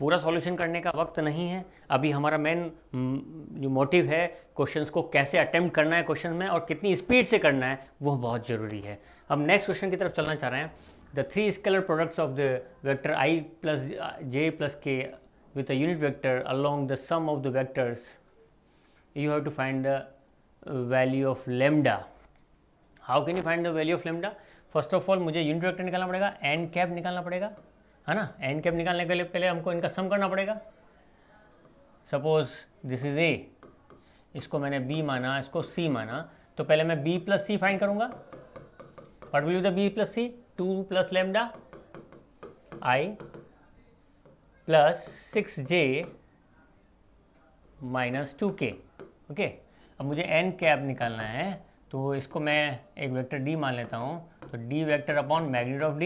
पूरा सॉल्यूशन करने का वक्त नहीं है अभी। हमारा मेन जो मोटिव है क्वेश्चंस को कैसे अटेम्प्ट करना है क्वेश्चन में और कितनी स्पीड से करना है, वो बहुत ज़रूरी है। अब नेक्स्ट क्वेश्चन की तरफ चलना चाह रहे हैं। The 3 scalar products of the vector i + j + k with a unit vector along the sum of the vectors, you have to find the value of lambda. How can you find the value of lambda? First of all मुझे unit vector निकालना पड़ेगा, n cap निकालना पड़ेगा, है ना। n cap निकालने के लिए पहले हमको इनका सम करना पड़ेगा। सपोज दिस इज a, इसको मैंने b माना, इसको c माना, तो पहले मैं b + c फाइंड करूंगा। What will be the b + c? 2 + lambda i + 6j - 2k। Okay, अब मुझे n कैप निकालना है, तो इसको मैं एक वेक्टर d मान लेता हूँ। तो d vector upon magnitude of d,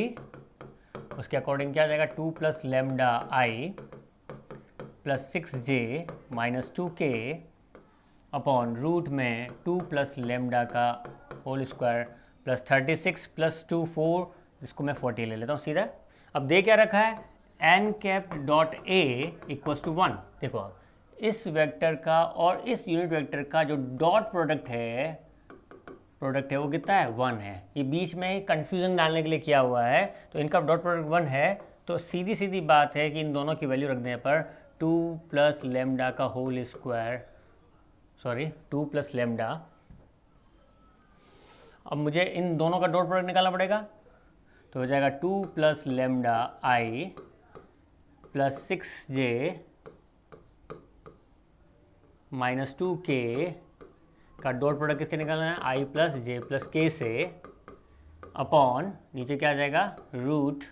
उसके अकॉर्डिंग क्या आ जाएगा, 2 + lambda i + 6j - 2k upon root में 2 + लैम्डा का होल स्क्वायर + 36 + 2 4, इसको मैं 40 ले लेता हूँ सीधा। अब दे क्या रखा है, n कैप डॉट a = 1। देखो इस वेक्टर का और इस यूनिट वेक्टर का जो डॉट प्रोडक्ट है वो कितना है, 1 है। ये बीच में कंफ्यूजन डालने के लिए किया हुआ है, तो इनका डॉट प्रोडक्ट 1 है, तो सीधी सीधी बात है कि इन दोनों की वैल्यू रखने पर 2 + लैम्डा का होल स्क्वायर, 2 + लैम्डा। अब मुझे इन दोनों का डॉट प्रोडक्ट निकालना पड़ेगा, तो हो जाएगा 2 + लैम्डा i + 6j - 2k का डॉट प्रोडक्ट किसके निकालना है, i + j + k से, अपॉन नीचे क्या आ जाएगा, रूट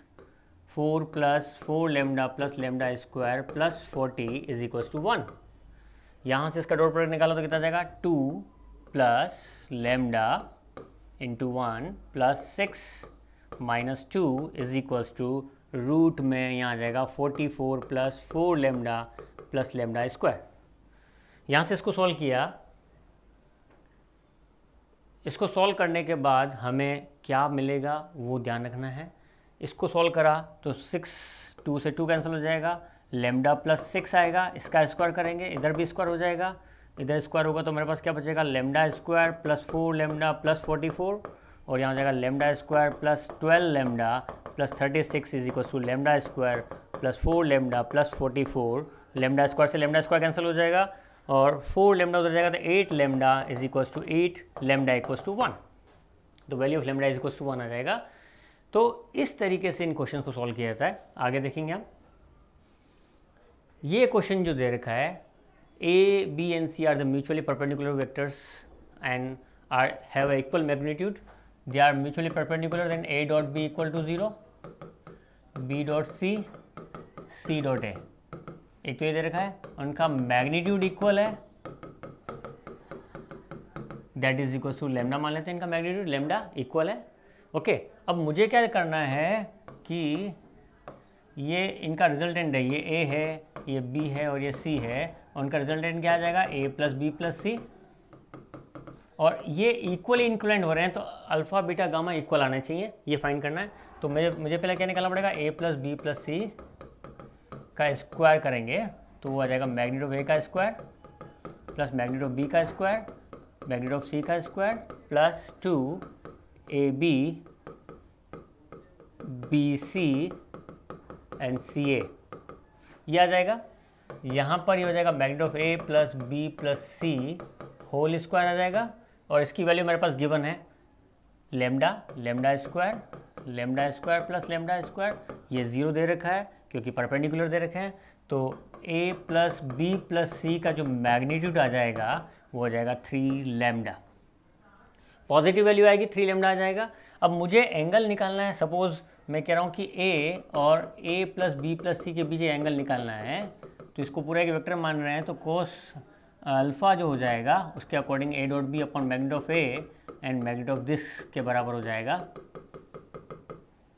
4 + 4 लैम्डा + लैम्डा स्क्वायर + 40 = 1। यहाँ से इसका डॉट प्रोडक्ट निकालो तो कितना आ जाएगा, 2 + लैम्डा × 1 + 6 - 2 = रूट में यहाँ आ जाएगा 44 + 4 लैम्डा + लैम्डा स्क्वायर। यहाँ से इसको सॉल्व किया। इसको सॉल्व करने के बाद हमें क्या मिलेगा वो ध्यान रखना है। इसको सॉल्व करा तो 2 से 2 कैंसिल हो जाएगा, लैम्डा + 6 आएगा, इसका स्क्वायर करेंगे, इधर भी स्क्वायर हो जाएगा, इधर स्क्वायर होगा तो मेरे पास क्या बचेगा, लैम्डा स्क्वायर + 4 लैम्डा + 44, और यहाँ हो जाएगा lambda square + 12 lambda + 36 = lambda square + 4 lambda + 44। Lambda square से लैम्डा स्क्वायर कैंसिल हो जाएगा और 4 लैम्डा उधर जाएगा, तो 8 लैम्डा = 8 लैम्डा = 1। तो वैल्यू ऑफ लैम्डा = 1 आ जाएगा। तो इस तरीके से इन क्वेश्चन को सॉल्व किया जाता है। आगे देखेंगे हम। ये क्वेश्चन जो दे रखा है, a, b and c are the mutually perpendicular vectors and have a equal magnitude. They are mutually perpendicular, then a dot b = 0, b dot c, c dot a। एक तो ये दे रखा है, उनका मैग्नीट्यूड इक्वल है, that is equal to lambda मान लेते हैं, इनका मैग्नीट्यूड लैम्डा इक्वल है। ओके, अब मुझे क्या करना है कि ये इनका रिजल्टेंट है, ये a है, ये b है और ये c है, उनका रिजल्टेंट क्या आ जाएगा, a + b + c, और ये इक्वली इंक्लूडेंट हो रहे हैं, तो अल्फ़ा बीटा गामा इक्वल आना चाहिए, ये फाइंड करना है। तो मुझे पहले क्या निकालना पड़ेगा, a + b + c का स्क्वायर करेंगे, तो वो आ जाएगा मैग्नीट्यूड ऑफ a का square plus magnitude of b का स्क्वायर, मैग्नीट्यूड ऑफ c का square plus 2ab bc and ca, ये आ जाएगा। यहाँ पर ये हो जाएगा magnitude of a + b + c whole square आ जाएगा, और इसकी वैल्यू मेरे पास गिवन है lambda square plus lambda square, ये 0 दे रखा है क्योंकि परपेंडिकुलर दे रखे हैं। तो a + b + c का जो मैग्नीट्यूड आ जाएगा वो हो जाएगा 3 लैम्डा, पॉजिटिव वैल्यू आएगी 3 लैम्डा आ जाएगा। अब मुझे एंगल निकालना है, सपोज मैं कह रहा हूँ कि a और a + b + c के बीच एंगल निकालना है, तो इसको पूरा एक वेक्टर मान रहे हैं, तो कोस अल्फ़ा जो हो जाएगा उसके according a dot b upon magnitude of a and magnitude of this के बराबर हो जाएगा,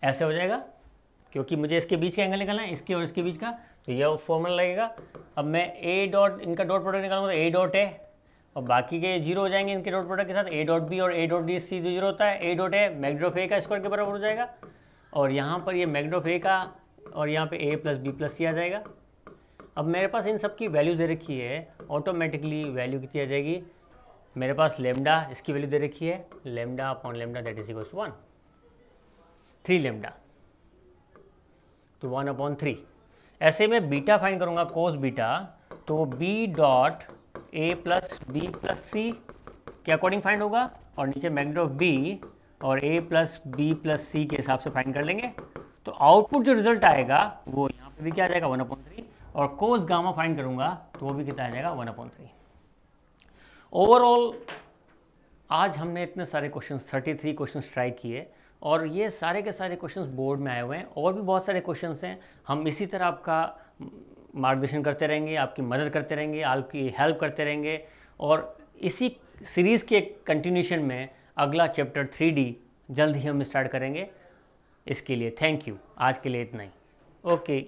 ऐसे हो जाएगा, क्योंकि मुझे इसके बीच का एंगल निकालना है, इसके और इसके बीच का, तो यह फॉर्मूला लगेगा। अब मैं a डॉट, इनका डॉट प्रोडक्ट निकालूंगा, तो a डॉट a और बाकी के जीरो हो जाएंगे इनके डॉट प्रोडक्ट के साथ। ए डॉट बी और ए डॉट डी सी जो जीरो होता है, a dot a magnitude of a का स्क्वायर के बराबर हो जाएगा, और यहाँ पर ये मैग्नीट्यूड ऑफ ए का और यहाँ पे ए प्लस बी प्लस सी आ जाएगा। अब मेरे पास इन सब की वैल्यू दे रखी है, ऑटोमेटिकली वैल्यू कितनी आ जाएगी, मेरे पास लेमडा इसकी वैल्यू दे रखी है, lambda upon lambda that is equal to 1, 3 lambda तो 1/3। ऐसे में बीटा फाइंड करूँगा कोस बीटा, तो b dot a plus b plus c के अकॉर्डिंग फाइंड होगा, और नीचे मैग्नीट्यूड ऑफ बी और ए प्लस बी प्लस सी के हिसाब से फाइंड कर लेंगे। तो आउटपुट जो रिजल्ट आएगा वो यहाँ पे भी क्या आ जाएगा 1/3, और कोस गामा फाइंड करूँगा तो वो भी कितना आ जाएगा 1/3। ओवरऑल आज हमने इतने सारे क्वेश्चंस 33 क्वेश्चंस ट्राई किए, और ये सारे के सारे क्वेश्चंस बोर्ड में आए हुए हैं, और भी बहुत सारे क्वेश्चंस हैं। हम इसी तरह आपका मार्गदर्शन करते रहेंगे, आपकी मदद करते रहेंगे, आपकी हेल्प करते रहेंगे, और इसी सीरीज़ के कंटिन्यूशन में अगला चैप्टर 3D जल्द ही हम स्टार्ट करेंगे। इसके लिए थैंक यू। आज के लिए इतना ही। ओके।